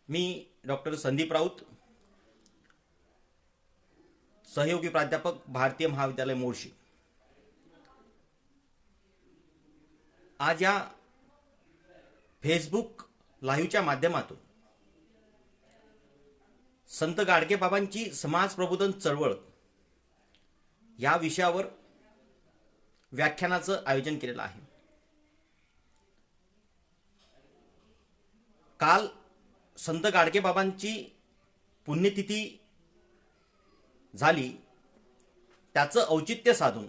मी doctor Sandeep Raut, सहयोगी प्राध्यापक, भारतीय महाविद्यालय मोर्शी। आज या फेसबुक लाईव्हच्या माध्यमातून संत गाडगेबाबांची समाज प्रबोधन चळवळ या विषयावर व्याख्यानाचं आयोजन केलेलं आहे। काल संत गाडगेबाबांची पुण्यतिथी झाली, त्याचं औचित्य साधून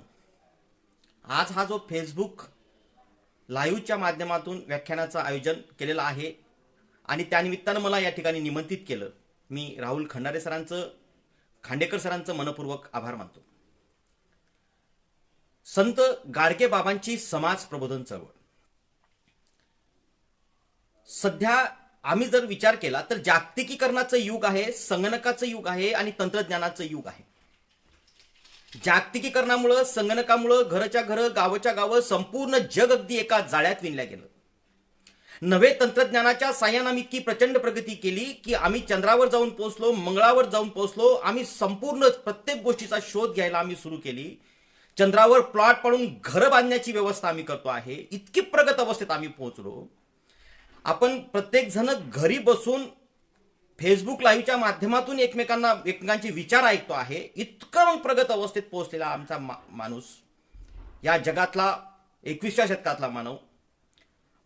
आज हा जो फेसबुक लाईव्हच्या माध्यमातून व्याख्यानाचं आयोजन केलेलं आहे आणि त्यानिमित्तानं मला या ठिकाणी निमंत्रित केलं। मी राहुल खांडेकर सरांचं मनपूर्वक आभार मानतो। संत गाडगेबाबांची समाज प्रबोधन चळवळ सध्या आम्ही जर विचार केला तर जागतिकीकरणाचं युग आहे, संगणकाचं युग आहे आणि तंत्रज्ञानाचं युग आहे। जागतिकीकरणामुळे, संगणकामुळे घरच्या घर, गावाच्या गाव संपूर्ण जग अगदी एका जाळ्यात विणल्या गेलं। नवे तंत्रज्ञानाच्या साह्याने आम्ही इतकी प्रचंड प्रगती केली की आम्ही चंद्रावर जाऊन पोहोचलो, मंगळावर जाऊन पोहोचलो। आम्ही संपूर्ण प्रत्येक गोष्टीचा शोध घ्यायला आम्ही सुरू केली। चंद्रावर प्लॉट पाडून घर बांधण्याची व्यवस्था आम्ही करतो आहे। इतकी प्रगत अवस्थेत आम्ही पोहोचलो। आपण प्रत्येक जण घरी बसून फेसबुक लाईव्हच्या माध्यमातून एकमेकांचे विचार ऐकतो आहे। इतकं प्रगत अवस्थेत पोहोचलेला आमचा माणूस, या जगातला 21व्या शतकातला मानव,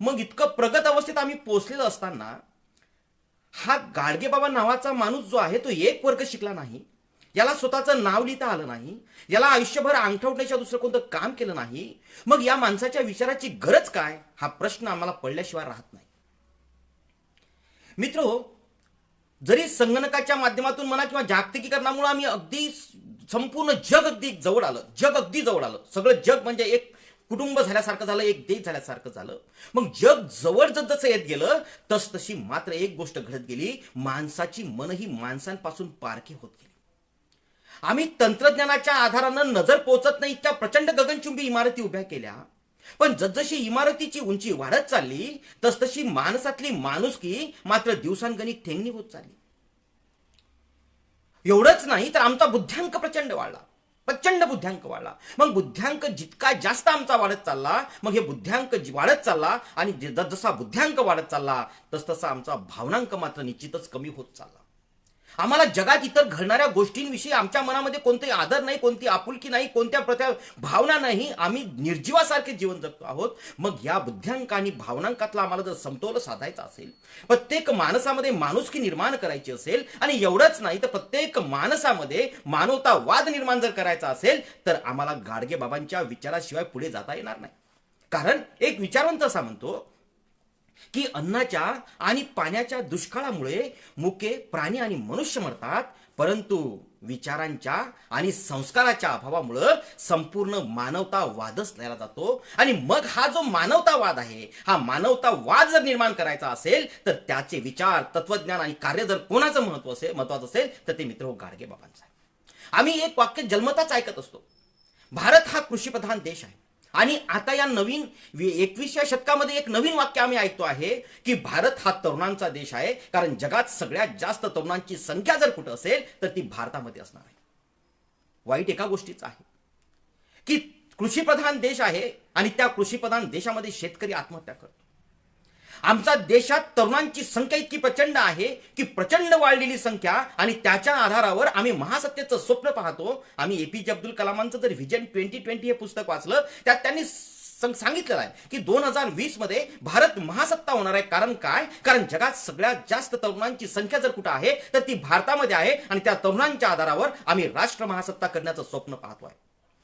मग इतकं प्रगत अवस्थेत आम्ही पोहोचलेलो असताना हा गाडगेबाबा नावाचा माणूस जो आहे तो एक वर्ग शिकला नाही, याला स्वतःचं नाव लिहिता आलं नाही, याला आयुष्यभर अंगठा उठण्याच्या दुसरं कोणतं काम केलं नाही, मग या माणसाच्या विचाराची गरज काय, हा प्रश्न आम्हाला पडल्याशिवाय राहत नाही। मित्रो, जरी संगणकाच्या माध्यमातून म्हणा किंवा जागतिकीकरणामुळे आम्ही अगदी संपूर्ण जग अगदी जवळ आलं, सगळं जग म्हणजे एक कुटुंब झाल्यासारखं झालं, एक देश झाल्यासारखं झालं। मग जग जवळ जसं येत गेलं तशी मात्र एक गोष्ट घडत गेली, माणसाची मन ही माणसांपासून पारखी होत गेली। आम्ही तंत्रज्ञानाच्या आधारानं नजर पोहोचत नाही इतक्या प्रचंड गगनचुंबी इमारती उभ्या केल्या, पण जसजशी इमारतीची उंची वाढत चालली तसतशी माणसातली माणुसकी मात्र दिवसांगणिक ठेंगणी होत चालली। एवढंच नाही तर आमचा बुद्ध्यांक प्रचंड वाढला। मग बुद्ध्यांक जितका जास्त आमचा वाढत चालला, मग हे बुद्ध्यांक वाढत चालला आणि जसा बुद्ध्यांक वाढत चालला तसतसा आमचा भावनांक मात्र निश्चितच कमी होत चालला। आम्हाला जगात इतर घडणाऱ्या गोष्टींविषयी आमच्या मनामध्ये कोणताही आदर नाही, कोणती आपुलकी नाही, कोणत्या भावना नाही। आम्ही निर्जीवासारखे जीवन जगतो आहोत। मग या बुद्ध्यांक आणि भावनांकातला आम्हाला जर समतोल साधायचा असेल, प्रत्येक माणसामध्ये माणुसकी निर्माण करायची असेल, आणि एवढंच नाही तर प्रत्येक माणसामध्ये मानवतावाद निर्माण जर करायचा असेल तर आम्हाला गाडगेबाबांच्या विचाराशिवाय पुढे जाता येणार नाही। कारण एक विचारवंत असा म्हणतो की अन्नाच्या आणि पाण्याच्या दुष्काळामुळे मुके, प्राणी आणि मनुष्य मरतात, परंतु विचारांच्या आणि संस्काराच्या अभावामुळे संपूर्ण मानवतावादच नेला जातो। आणि मग हा जो मानवतावाद आहे, हा मानवतावाद जर निर्माण करायचा असेल तर त्याचे विचार, तत्वज्ञान आणि कार्य जर कोणाचं महत्वाचं असेल तर ते मित्र गाडगेबाबांचं आहे। आम्ही एक वाक्य जन्मताच ऐकत असतो, भारत हा कृषीप्रधान देश आहे। आणि आता या नवीन 21व्या शतकामध्ये एक नवीन वाक्य आम्ही ऐकतो आहे की भारत हा तरुणांचा देश आहे, कारण जगात सगळ्यात जास्त तरुणांची संख्या जर कुठं असेल तर ती भारतामध्ये असणार आहे। वाईट एका गोष्टीच आहे की कृषीप्रधान देश आहे आणि त्या कृषीप्रधान देशामध्ये शेतकरी आत्महत्या करतो। आमच्या देशात तरुणांची संख्या इतकी प्रचंड आहे की प्रचंड वाढलेली संख्या, आणि त्याच्या आधारावर आम्ही महासत्तेचं स्वप्न पाहतो। आम्ही एपीजे अब्दुल कलामांचं जर व्हिजन 2020 हे पुस्तक वाचलं, त्यात त्यांनी सांगितलेलं आहे की 2020 मध्ये भारत महासत्ता होणार आहे। कारण काय? कारण जगात सगळ्यात जास्त तरुणांची संख्या जर कुठं आहे तर ती भारतामध्ये आहे, आणि त्या तरुणांच्या आधारावर आम्ही राष्ट्र महासत्ता करण्याचं स्वप्न पाहतोय।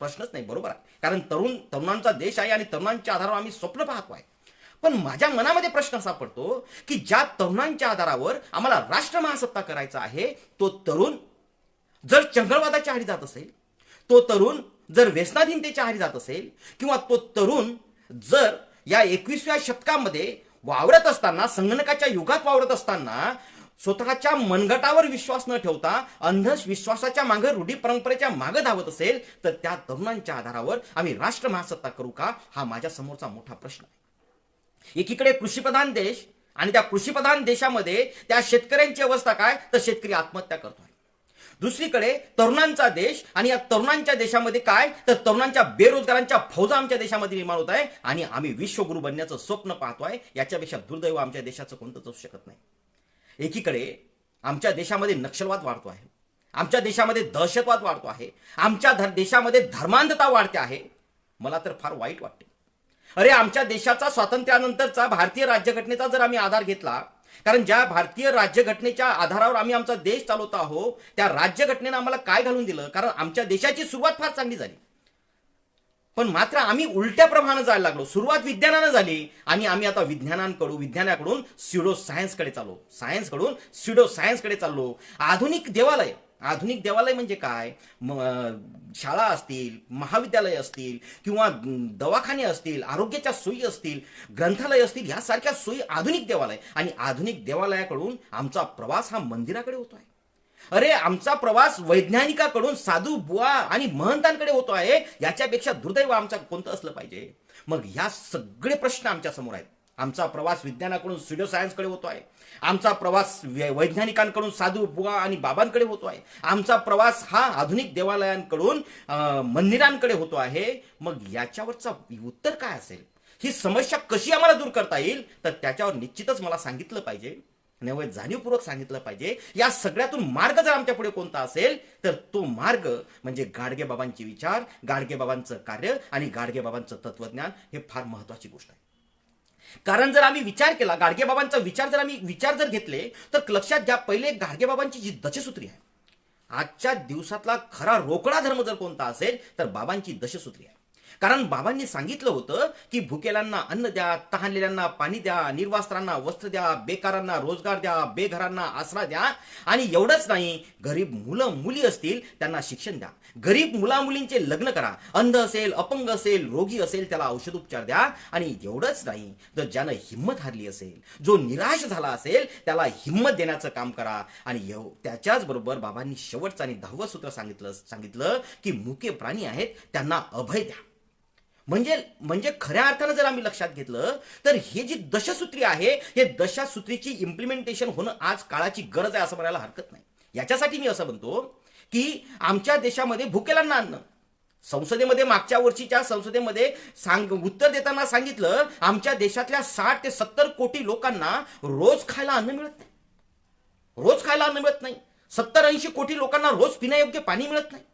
प्रश्नच नाही, बरोबर आहे, कारण तरुणांचा देश आहे आणि तरुणांच्या आधारावर आम्ही स्वप्न पाहतोय। पण माझ्या मनामध्ये प्रश्न असा पडतो की ज्या तरुणांच्या आधारावर आम्हाला राष्ट्र महासत्ता करायचा आहे, तो तरुण जर चंगळवादाच्या आहारी जात असेल, तो तरुण जर व्यसनाधीनतेच्या आहारी जात असेल, किंवा तो तरुण जर या 21व्या शतकामध्ये वावरत असताना, संगणकाच्या युगात वावरत असताना स्वतःच्या मनगटावर विश्वास न ठेवता अंधविश्वासाच्या मागे, रूढी परंपरेच्या मागे धावत असेल, तर त्या तरुणांच्या आधारावर आम्ही राष्ट्र महासत्ता करू का, हा माझ्या समोरचा मोठा प्रश्न आहे। एकीकडे कृषीप्रधान देश आणि त्या कृषीप्रधान देशामध्ये त्या शेतकऱ्यांची अवस्था काय, तर शेतकरी आत्महत्या करतोय. दुसरीकडे तरुणांचा देश, आणि या तरुणांच्या देशामध्ये काय, तर तरुणांच्या बेरोजगारांच्या फौजा आमच्या देशामध्ये निर्माण होत आहे आणि आम्ही विश्वगुरू बनण्याचं स्वप्न पाहतोय. याच्यापेक्षा दुर्दैव आमच्या देशाचं कोणतंच असू शकत नाही. एकीकडे आमच्या देशामध्ये नक्षलवाद वाढतो आहे, आमच्या देशामध्ये दहशतवाद वाढतो आहे, आमच्या देशामध्ये धर्मांधता वाढते आहे. मला तर फार वाईट वाटते. अरे, आमच्या देशाचा स्वातंत्र्यानंतरचा भारतीय राज्यघटनेचा जर आम्ही आधार घेतला, कारण ज्या भारतीय राज्यघटनेच्या आधारावर आम्ही आमचा देश चालवत आहोत, त्या राज्यघटनेनं आम्हाला काय घालून दिलं, कारण आमच्या देशाची सुरुवात फार चांगली झाली, पण मात्र आम्ही उलट्या प्रमाणात जायला लागलो. सुरुवात विज्ञानानं झाली आणि आम्ही आता विज्ञानाकडून स्युडो सायन्सकडे चाललो, सायन्सकडून स्युडो सायन्सकडे चाललो. आधुनिक देवालय म्हणजे काय, शाळा असतील, महाविद्यालय असतील, किंवा दवाखाने असतील, आरोग्याच्या सोयी असतील, ग्रंथालय असतील, यासारख्या सोयी आधुनिक देवालय. आणि आधुनिक देवालयाकडून आमचा प्रवास हा मंदिराकडे होतो आहे. अरे, आमचा प्रवास वैज्ञानिकाकडून साधू बुवा आणि महंतांकडे होतो आहे. याच्यापेक्षा दुर्दैव आमचा कोणतं असलं पाहिजे. मग ह्या सगळे प्रश्न आमच्या समोर आहेत. आमचा प्रवास विज्ञानाकडून स्युडो सायन्सकडे होतो आहे, आमचा प्रवास वैज्ञानिकांकडून साधू बुवा आणि बाबांकडे होतो आहे, आमचा प्रवास हा आधुनिक देवालयांकडून मंदिरांकडे होतो आहे. मग याच्यावरचा उत्तर काय असेल, ही समस्या कशी आम्हाला दूर करता येईल, तर त्याच्यावर निश्चितच मला सांगितलं पाहिजे, नव्हे जाणीवपूर्वक सांगितलं पाहिजे. या सगळ्यातून मार्ग जर आमच्या पुढे कोणता असेल, तर तो मार्ग म्हणजे गाडगेबाबांचे विचार, गाडगेबाबांचं कार्य आणि गाडगेबाबांचं तत्वज्ञान. हे फार महत्वाची गोष्ट आहे. कारण जर आम्ही विचार केला, गाडगेबाबांचा विचार जर घेतले, तर लक्षात घ्या, पहिले गाडगेबाबांची जी दशसूत्री आहे, आजच्या दिवसातला खरा रोकडा धर्म जर कोणता असेल, तर बाबांची दशसूत्री आहे. कारण बाबांनी सांगितलं होतं की भुकेल्यांना अन्न द्या, तहानलेल्यांना पाणी द्या, निर्वास्त्रांना वस्त्र द्या, बेकारांना रोजगार द्या, बेघरांना आसरा द्या. आणि एवढंच नाही, गरीब मुलं मुली असतील त्यांना शिक्षण द्या, गरीब मुला मुलींचे लग्न करा, अंध असेल, अपंग असेल, रोगी असेल त्याला औषधोपचार द्या. आणि एवढंच नाही, तर ज्यानं हिंमत हारली असेल, जो निराश झाला असेल, त्याला हिंमत देण्याचं काम करा. आणि त्याच्याच बरोबर बाबांनी शेवटचं आणि 10वं सूत्र सांगितलं की मुके प्राणी आहेत त्यांना अभय द्या. म्हणजे खऱ्या अर्थानं जर आम्ही लक्षात घेतलं, तर हे जी दशसूत्री आहे, हे दशसूत्रीची इम्प्लिमेंटेशन होणं आज काळाची गरज आहे असं म्हणायला हरकत नाही. याच्यासाठी मी असं म्हणतो की आमच्या देशामध्ये भुकेल्यांना अन्न, संसदेमध्ये मागच्या वर्षीच्या संसदेमध्ये उत्तर देताना सांगितलं, आमच्या देशातल्या 60 ते 70 कोटी लोकांना रोज खायला अन्न मिळत नाही. 70-80 कोटी लोकांना रोज पिण्यायोग्य पाणी मिळत नाही.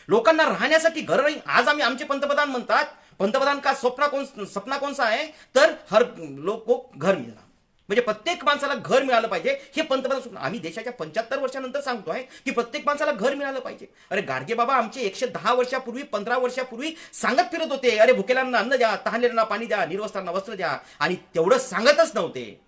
लोकांना राहण्यासाठी घर नाही. आज आमचे पंतप्रधान म्हणतात, पंतप्रधान का सपना कोणसा आहे, तर हर लोक को घर मिळणार, म्हणजे प्रत्येक माणसाला घर मिळालं पाहिजे, हे पंतप्रधान. आम्ही देशाच्या 75 वर्षानंतर सांगतोय की प्रत्येक माणसाला घर मिळालं पाहिजे. अरे, गाडगे बाबा आमचे 110 वर्षापूर्वी 15 वर्षापूर्वी सांगत फिरत होते, अरे भुकेल्यांना अन्न द्या, तहानलेल्यांना पाणी द्या, निर्वस्त्रांना वस्त्र द्या. आणि तेवढं सांगतच नव्हते.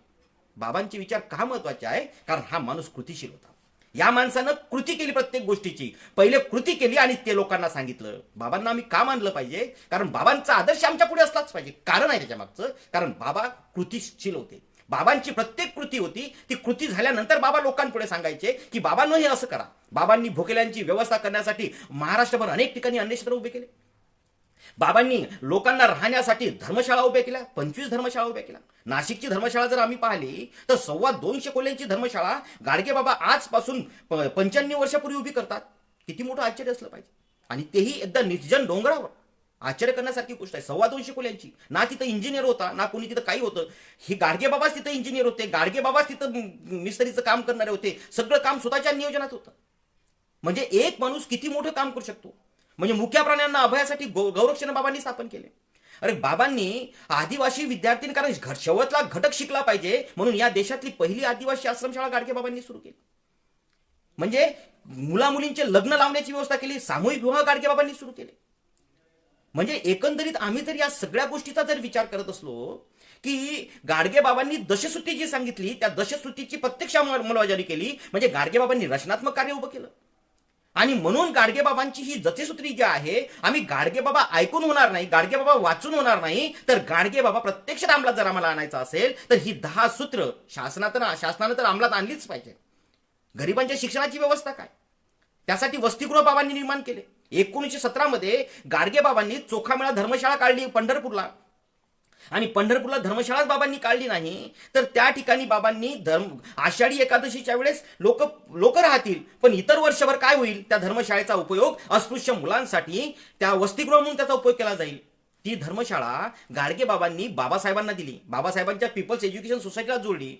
बाबांचे विचार का महत्वाचे आहे, कारण हा माणूस कृतीशील होता. या माणसानं कृती केली, प्रत्येक गोष्टीची पहिले कृती केली आणि ते लोकांना सांगितलं. बाबांना आम्ही का मानलं पाहिजे, कारण बाबांचा आदर्श आमच्या पुढे असलाच पाहिजे. कारण आहे त्याच्या मागचं, कारण बाबा कृतीशील होते. बाबांची प्रत्येक कृती होती, ती कृती झाल्यानंतर बाबा लोकांपुढे सांगायचे की बाबांनो हे असं करा. बाबांनी भुकेल्यांची व्यवस्था करण्यासाठी महाराष्ट्रभर अनेक ठिकाणी अन्नछत्र उभे केले. बाबांनी लोकांना राहण्यासाठी धर्मशाळा उभ्या केल्या, 25 धर्मशाळा उभ्या केल्या. नाशिकची धर्मशाळा जर आम्ही पाहिली, तर 250 कोल्यांची धर्मशाळा गाडगे बाबा आजपासून 95 वर्षापूर्वी उभी करतात. किती मोठं आश्चर्य असलं पाहिजे. आणि तेही एकदम निर्जन डोंगरावर. आश्चर्य करण्यासारखी गोष्ट आहे. 250 कोल्यांची. ना तिथं इंजिनियर होता, ना कोणी तिथं काही होतं. हे गाडगे बाबाच तिथं इंजिनियर होते, गाडगे बाबाच तिथं मिस्त्रीचं काम करणारे होते. सगळं काम स्वतःच्या नियोजनात होतं. म्हणजे एक माणूस किती मोठं काम करू शकतो. म्हणजे मुक्या प्राण्यांना अभयासाठी गौरक्षण बाबांनी स्थापन केले. अरे, बाबांनी आदिवासी विद्यार्थी, कारण शेवटला घटक शिकला पाहिजे म्हणून या देशातली पहिली आदिवासी आश्रमशाळा गाडगे बाबांनी सुरू केली. म्हणजे मुला मुलींचे लग्न लावण्याची व्यवस्था केली, सामूहिक विवाह गाडगे बाबांनी सुरू केले. म्हणजे एकंदरीत आम्ही जर या सगळ्या गोष्टीचा जर विचार करत असलो की गाडगे बाबांनी दशसूत्री जी सांगितली, त्या दशसूत्रीची प्रत्यक्ष अंमलबजावणी केली, म्हणजे गाडगे बाबांनी रचनात्मक कार्य उभं केलं. आणि म्हणून गाडगे बाबांची ही दशसूत्री जी आहे, आम्ही गाडगे बाबा ऐकून होणार नाही, गाडगे बाबा वाचून होणार नाही, तर गाडगे बाबा प्रत्यक्ष अंमलात जर आम्हाला आणायचं असेल, तर ही 10 सूत्र शासनानं तर अंमलात आणलीच पाहिजे. गरिबांच्या शिक्षणाची व्यवस्था काय, त्यासाठी वसतिगृह बाबांनी निर्माण केले. 1917 मध्ये गाडगे बाबांनी चोखामेळा धर्मशाळा काढली पंढरपूरला. आणि पंढरपूरला धर्मशाळाच बाबांनी काढली नाही, तर त्या ठिकाणी बाबांनी आषाढी एकादशीच्या वेळेस लोक लोक राहतील, पण इतर वर्षभर काय होईल, त्या धर्मशाळेचा उपयोग अस्पृश्य मुलांसाठी त्या वसतिगृह म्हणून त्याचा उपयोग केला जाईल. ती धर्मशाळा गाडगे बाबांनी बाबासाहेबांना दिली, बाबासाहेबांच्या पीपल्स एज्युकेशन सोसायटीला जोडली.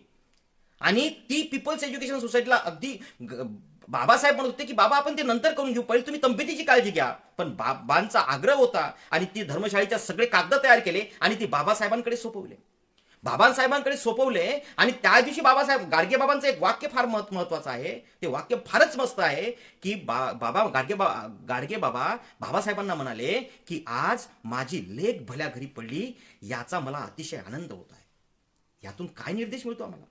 आणि ती पीपल्स एज्युकेशन सोसायटीला अगदी बाबासाहेब म्हणत होते की बाबा आपण ते नंतर करून घेऊ, पहिले तुम्ही तब्येतीची काळजी घ्या. पण बाबांचा आग्रह होता आणि ती धर्मशाळेच्या सगळे कागद तयार केले आणि ती बाबासाहेबांकडे सोपवले. बाबासाहेबांकडे सोपवले आणि त्या दिवशी बाबासाहेब गाडगे बाबांचं एक वाक्य फार महत्वाचं आहे. ते वाक्य फारच मस्त आहे की बाबा गाडगे बाबा बाबासाहेबांना म्हणाले की आज माझी लेक भल्या घरी पडली, याचा मला अतिशय आनंद होत आहे. यातून काय निर्देश मिळतो आम्हाला?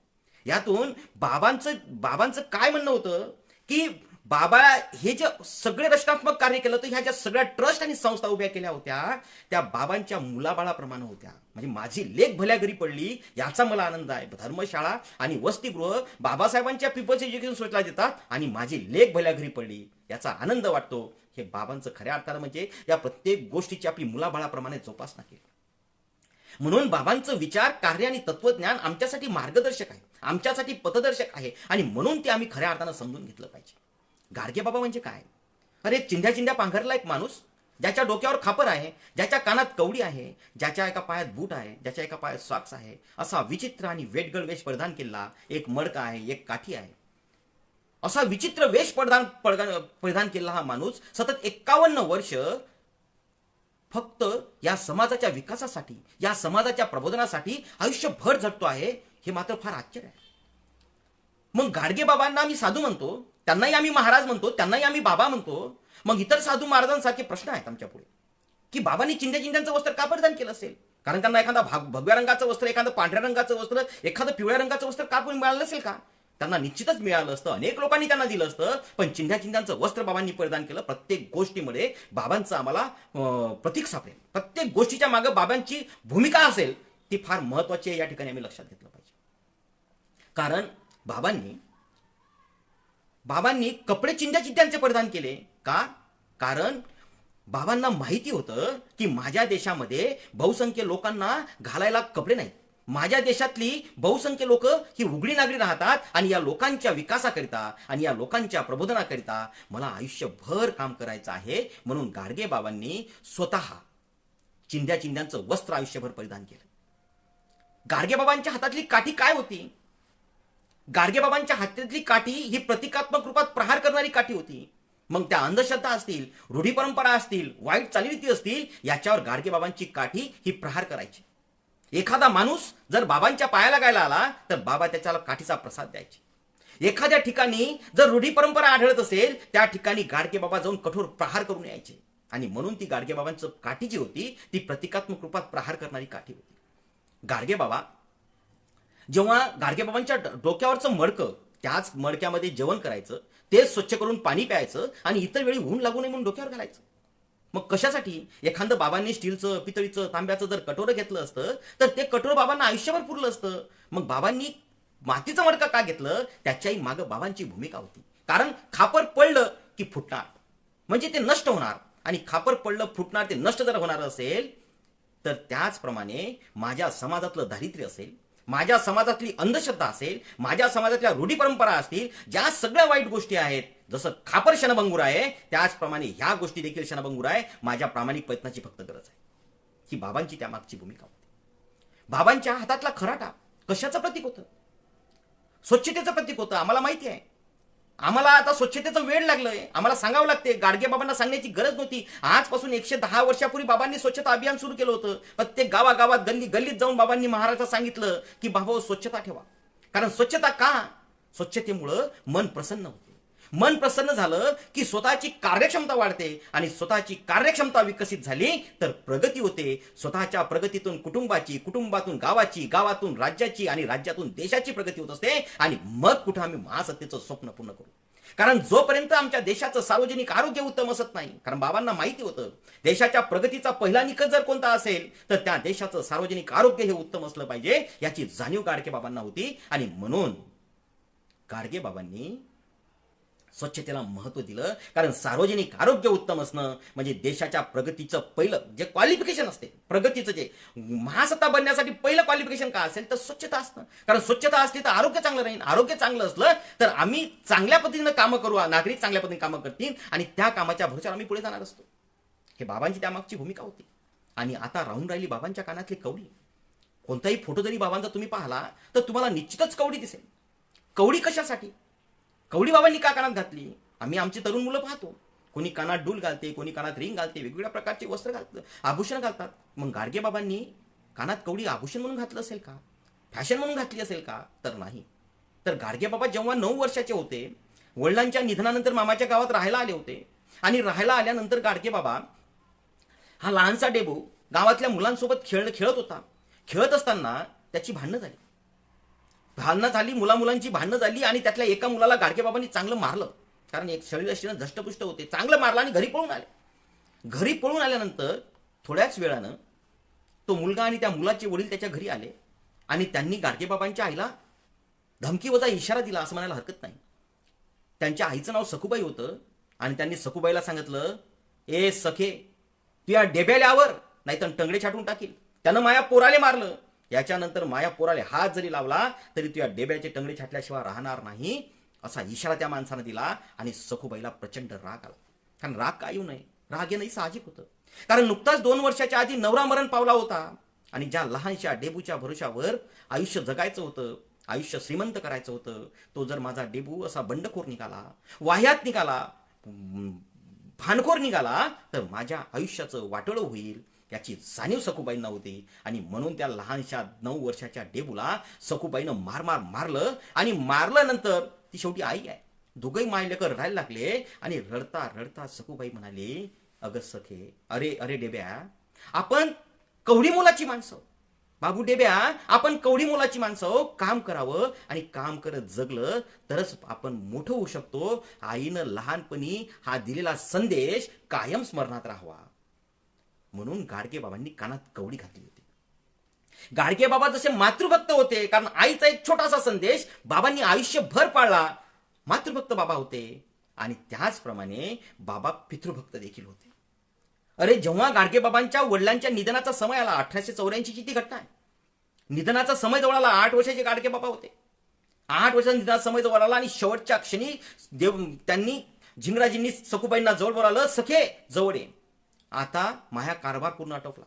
यातून बाबांचं काय म्हणणं होतं की बाबा हे जे सगळे रचनात्मक कार्य केलं होतं, ह्या ज्या सगळ्या ट्रस्ट आणि संस्था उभ्या केल्या होत्या त्या बाबांच्या मुलाबाळाप्रमाणे होत्या. म्हणजे माझी लेक भल्या घरी पडली याचा मला आनंद आहे. धर्मशाळा आणि वसतिगृह बाबासाहेबांच्या पीपल्स एज्युकेशन सोसायटीला देतात आणि माझी लेक भल्या घरी पडली याचा आनंद वाटतो. हे बाबांचं खऱ्या अर्थानं म्हणजे या प्रत्येक गोष्टीची आपली मुलाबाळाप्रमाणे जोपासना केली. म्हणून बाबांचं विचार, कार्य आणि तत्वज्ञान आमच्यासाठी मार्गदर्शक आहे, आमच्यासाठी पथदर्शक आहे आणि म्हणून ते आम्ही खऱ्या अर्थानं समजून घेतलं पाहिजे. गाडगे बाबा म्हणजे काय? अरे चिंध्या चिंध्या पांघरला एक माणूस, ज्याच्या डोक्यावर खापर आहे, ज्याच्या कानात कवडी आहे, ज्याच्या एका पायात बूट आहे, ज्याच्या एका पायात सॉक्स आहे, असा विचित्र आणि वेटगळ वेश परिधान केला, एक मडका आहे, एक काठी आहे, असा विचित्र वेश परिधान केला हा माणूस सतत 51 वर्ष फक्त या समाजाच्या विकासासाठी, या समाजाच्या प्रबोधनासाठी आयुष्यभर झटतो आहे. हे मात्र फार आश्चर्य आहे. मग गाडगे बाबांना आम्ही साधू म्हणतो, त्यांनाही आम्ही महाराज म्हणतो, त्यांनाही आम्ही बाबा म्हणतो. मग इतर साधू महाराजांसारखे प्रश्न आहेत आमच्या पुढे की बाबांनी चिंध्याचं वस्त्र का परिधान केलं असेल? कारण त्यांना एखादा भगव्या रंगाचं वस्त्र, एखादं पांढऱ्या रंगाचं वस्त्र, एखादं पिवळ्या रंगाचं वस्त्र का पण मिळालं नसेल का? त्यांना निश्चितच मिळालं असतं, अनेक लोकांनी त्यांना दिलं असतं. पण चिंध्याचं वस्त्र बाबांनी परिधान केलं. प्रत्येक गोष्टीमध्ये बाबांचं आम्हाला प्रतीक सापडेल. प्रत्येक गोष्टीच्या मागे बाबांची भूमिका असेल ती फार महत्वाची आहे. या ठिकाणी आम्ही लक्षात घेतलं पाहिजे. कारण बाबांनी कपडे चिंध्यांचे परिधान केले का? कारण बाबांना माहिती होतं की माझ्या देशामध्ये बहुसंख्य लोकांना घालायला कपडे नाहीत. माझ्या देशातली बहुसंख्य लोक ही उघडी नागरी राहतात आणि या लोकांच्या विकासाकरिता आणि या लोकांच्या प्रबोधनाकरिता मला आयुष्यभर काम करायचं आहे. म्हणून गाडगे बाबांनी स्वतः चिंध्यांचं वस्त्र आयुष्यभर परिधान केलं. गाडगे बाबांच्या हातातली काठी काय होती? गाडगे बाबांच्या हातातली काठी ही प्रतिकात्मक रूपात प्रहार करणारी काठी होती. मग त्या अंधश्रद्धा असतील, रूढी परंपरा असतील, वाईट चालीरीती असतील, याच्यावर गाडगे बाबांची काठी ही प्रहार करायची. एखादा माणूस जर बाबांच्या पायाला गायला आला तर बाबा त्याच्याला काठीचा प्रसाद द्यायचे. एखाद्या ठिकाणी जर रूढी परंपरा आढळत असेल त्या ठिकाणी गाडगे बाबा जाऊन कठोर प्रहार करून यायचे. आणि म्हणून ती गाडगे बाबांची काठी जी होती ती प्रतिकात्मक रूपात प्रहार करणारी काठी होती. गाडगे बाबा जेव्हा गाडगे बाबांच्या डोक्यावरचं मडकं, त्याच मडक्यामध्ये जेवण करायचं, तेच स्वच्छ करून पाणी प्यायचं आणि इतर वेळी ऊन लागू नये म्हणून डोक्यावर घालायचं. मग कशासाठी? एखादं बाबांनी स्टीलचं, पितळीचं, तांब्याचं जर कटोरं घेतलं असतं तर ते कटोर बाबांना आयुष्यभर पुरलं असतं. मग बाबांनी मातीचं मडकं का घेतलं? त्याच्याही मागं बाबांची भूमिका होती. कारण खापर पडलं की फुटणार, म्हणजे ते नष्ट होणार. आणि खापर पडलं, फुटणार, ते नष्ट जर होणार असेल तर त्याचप्रमाणे माझ्या समाजातलं दारिद्र्य असेल, माझ्या समाजातली अंधश्रद्धा असेल, माझ्या समाजातल्या रूढी परंपरा असतील, ज्या सगळ्या वाईट गोष्टी आहेत, जसं खापर क्षणभंगूर आहे त्याचप्रमाणे ह्या गोष्टी देखील क्षणभंगूर आहे. माझ्या प्रामाणिक प्रयत्नाची फक्त गरज आहे. ही बाबांची त्यामागची भूमिका होती. बाबांच्या हातातला खराटा कशाचं प्रतीक होतं? स्वच्छतेचं प्रतीक होतं. आम्हाला माहिती आहे. आम्हाला आता स्वच्छतेचं वेळ लागलंय, आम्हाला सांगावं लागते. गाडगे बाबांना सांगण्याची गरज नव्हती. आजपासून 110 वर्षापूर्वी बाबांनी स्वच्छता अभियान सुरू केलं होतं. प्रत्येक गावागावात, गल्लीत जाऊन बाबांनी महाराजांना सांगितलं की बाबा स्वच्छता ठेवा. कारण स्वच्छता का? स्वच्छतेमुळं मन प्रसन्न होते. मन प्रसन्न झालं की स्वतःची कार्यक्षमता वाढते आणि स्वतःची कार्यक्षमता विकसित झाली तर प्रगती होते. स्वतःच्या प्रगतीतून कुटुंबाची, कुटुंबातून गावाची, गावातून राज्याची आणि राज्यातून देशाची प्रगती होत असते. आणि मग कुठं आम्ही महासत्तेचं स्वप्न पूर्ण करू. कारण जोपर्यंत आमच्या देशाचं सार्वजनिक आरोग्य उत्तम असत नाही, कारण बाबांना माहिती होतं देशाच्या प्रगतीचा पहिला निकष जर कोणता असेल तर त्या देशाचं सार्वजनिक आरोग्य हे उत्तम असलं पाहिजे, याची जाणीव गाडगे बाबांना होती. आणि म्हणून गाडगे बाबांनी स्वच्छतेला महत्त्व दिलं, कारण सार्वजनिक आरोग्य उत्तम असणं म्हणजे देशाच्या प्रगतीचं पहिलं जे क्वालिफिकेशन असते, प्रगतीचं जे महासत्ता बनण्यासाठी पहिलं क्वालिफिकेशन काय असेल तर स्वच्छता असणं. कारण स्वच्छता असली तर आरोग्य चांगलं राहील, आरोग्य चांगलं असलं तर आम्ही चांगल्या पद्धतीनं कामं करू, नागरिक चांगल्या पद्धतीने कामं करतील आणि त्या कामाच्या भरोश्यावर आम्ही पुढे जाणार असतो. हे बाबांची त्यामागची भूमिका होती. आणि आता राहून राहिली बाबांच्या कानातली कवडी. कोणताही फोटो जरी बाबांचा तुम्ही पाहिला तर तुम्हाला निश्चितच कवडी दिसेल. कवडी कशासाठी? कवडी बाबांनी का कानात घातली? आम्ही आमची तरुण मुलं पाहतो, कोणी कानात डूल घालते, कोणी कानात रिंग घालते, वेगवेगळ्या प्रकारचे वस्त्र घालतात, आभूषण घालतात. मग गाडगे बाबांनी कानात कवडी आभूषण म्हणून घातलं असेल का? फॅशन म्हणून घातली असेल का? तर नाही. तर गाडगे बाबा जेव्हा 9 वर्षाचे होते, वडिलांच्या निधनानंतर मामाच्या गावात राहायला आले होते आणि राहायला आल्यानंतर गाडगे बाबा हा लहानसा डेबू गावातल्या मुलांसोबत खेळत होता. खेळत असताना त्याची भांडणं झाली, मुलांची भांडणं झाली आणि त्यातल्या एका मुलाला गाडगे बाबांनी चांगलं मारलं. कारण एक शरीराशीनं धष्टपुष्ट होते, चांगलं मारलं आणि घरी पळून आले. घरी पळून आल्यानंतर थोड्याच वेळानं तो मुलगा आणि त्या मुलाचे वडील त्याच्या घरी आले आणि त्यांनी गाडगे बाबांच्या आईला धमकी वजा इशारा दिला असं म्हणायला हरकत नाही. त्यांच्या आईचं नाव सखूबाई होतं आणि त्यांनी सखूबाईला सांगितलं, ए सखे, तू या डेब्याल्यावर नाही तर टंगडे छाटून टाकील. त्यानं माया पोराले मारलं, याच्यानंतर माया पोराले हात जरी लावला तरी तू या डेब्याचे टंगडे छाटल्याशिवाय राहणार नाही असा इशारा त्या माणसानं दिला. आणि सखूबाईला प्रचंड राग आला. कारण राग का येऊ नये, राग येणंही साहजिक होतं. कारण नुकताच 2 वर्षाच्या आधी नवरा मरण पावला होता आणि ज्या लहानशा डेबूच्या भरोशावर आयुष्य जगायचं होतं, आयुष्य श्रीमंत करायचं होतं, तो जर माझा डेबू असा बंडखोर निघाला, वाह्यात निघाला, भानखोर निघाला तर माझ्या आयुष्याचं वाटोळं होईल याची जाणीव सखूबाईंना होती. आणि म्हणून त्या लहानशा 9 वर्षाच्या डेबूला सखूबाईनं मारलं आणि मारल्यानंतर ती शेवटी आई आहे, दोघंही मायलेकर रडायला लागले आणि रडता रडता सखूबाई म्हणाली, अगं सखे, अरे डेब्या, आपण कवडी मोलाची माणसं, बाबू डेब्या, आपण कवडी मोलाची माणसं, काम करावं आणि काम करत जगलं तरच आपण मोठं होऊ शकतो. आईनं लहानपणी हा दिलेला संदेश कायम स्मरणात राहावा. म्हणून गाडगे बाबांनी कानात कवडी घातली होती. गाडगे बाबा जसे मातृभक्त होते, कारण आईचा एक छोटासा संदेश बाबांनी आयुष्यभर पाळला, मातृभक्त बाबा होते. आणि त्याचप्रमाणे बाबा पितृभक्त देखील होते. अरे जेव्हा गाडगे बाबांच्या वडिलांच्या निधनाचा समय आला, 1884 ची ती घटना आहे, निधनाचा समय जवळ आला, 8 वर्षाचे गाडगे बाबा होते. 8 वर्षाचा निधनाचा समय जवळ आला आणि शेवटच्या क्षणी त्यांनी झिंगराजींनी सखूबाईंना जवळ बोलावलं, सखे जवळ ये, आता माया कारभार पूर्ण आटोपला.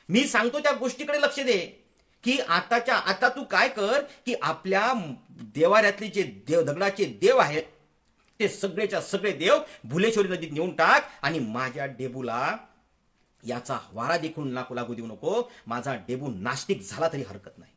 मी सांगतो त्या गोष्टीकडे लक्ष दे की आता तू काय कर की आपल्या देवाऱ्यातले जे दगडाचे देव आहेत ते सगळेच्या सगळे देव भुलेश्वरी नदीत नेऊन टाक आणि माझ्या डेबूला याचा वारा देखून लागू देऊ नको. माझा डेबू नास्तिक झाला तरी हरकत नाही,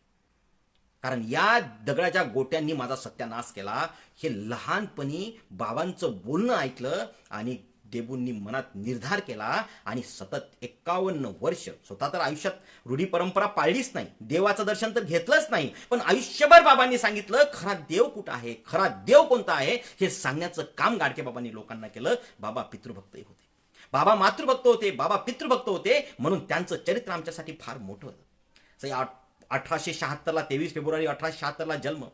कारण या दगडाच्या गोट्यांनी माझा सत्यानाश केला. हे लहानपणी बाबांचं बोलणं ऐकलं आणि डेबूंनी मनात निर्धार केला आणि सतत 51 वर्ष, स्वतः तर आयुष्यात रूढी परंपरा पाळलीच नाही, देवाचं दर्शन तर घेतलंच नाही, पण आयुष्यभर बाबांनी सांगितलं खरा देव कुठं आहे, खरा देव कोणता आहे हे सांगण्याचं काम गाडगे बाबांनी लोकांना केलं. बाबा पितृभक्तही होते, बाबा मातृभक्त होते, बाबा पितृभक्त होते, म्हणून त्यांचं चरित्र आमच्यासाठी फार मोठं होतं. 1876 23 फेब्रुवारी 1876 ला जन्म,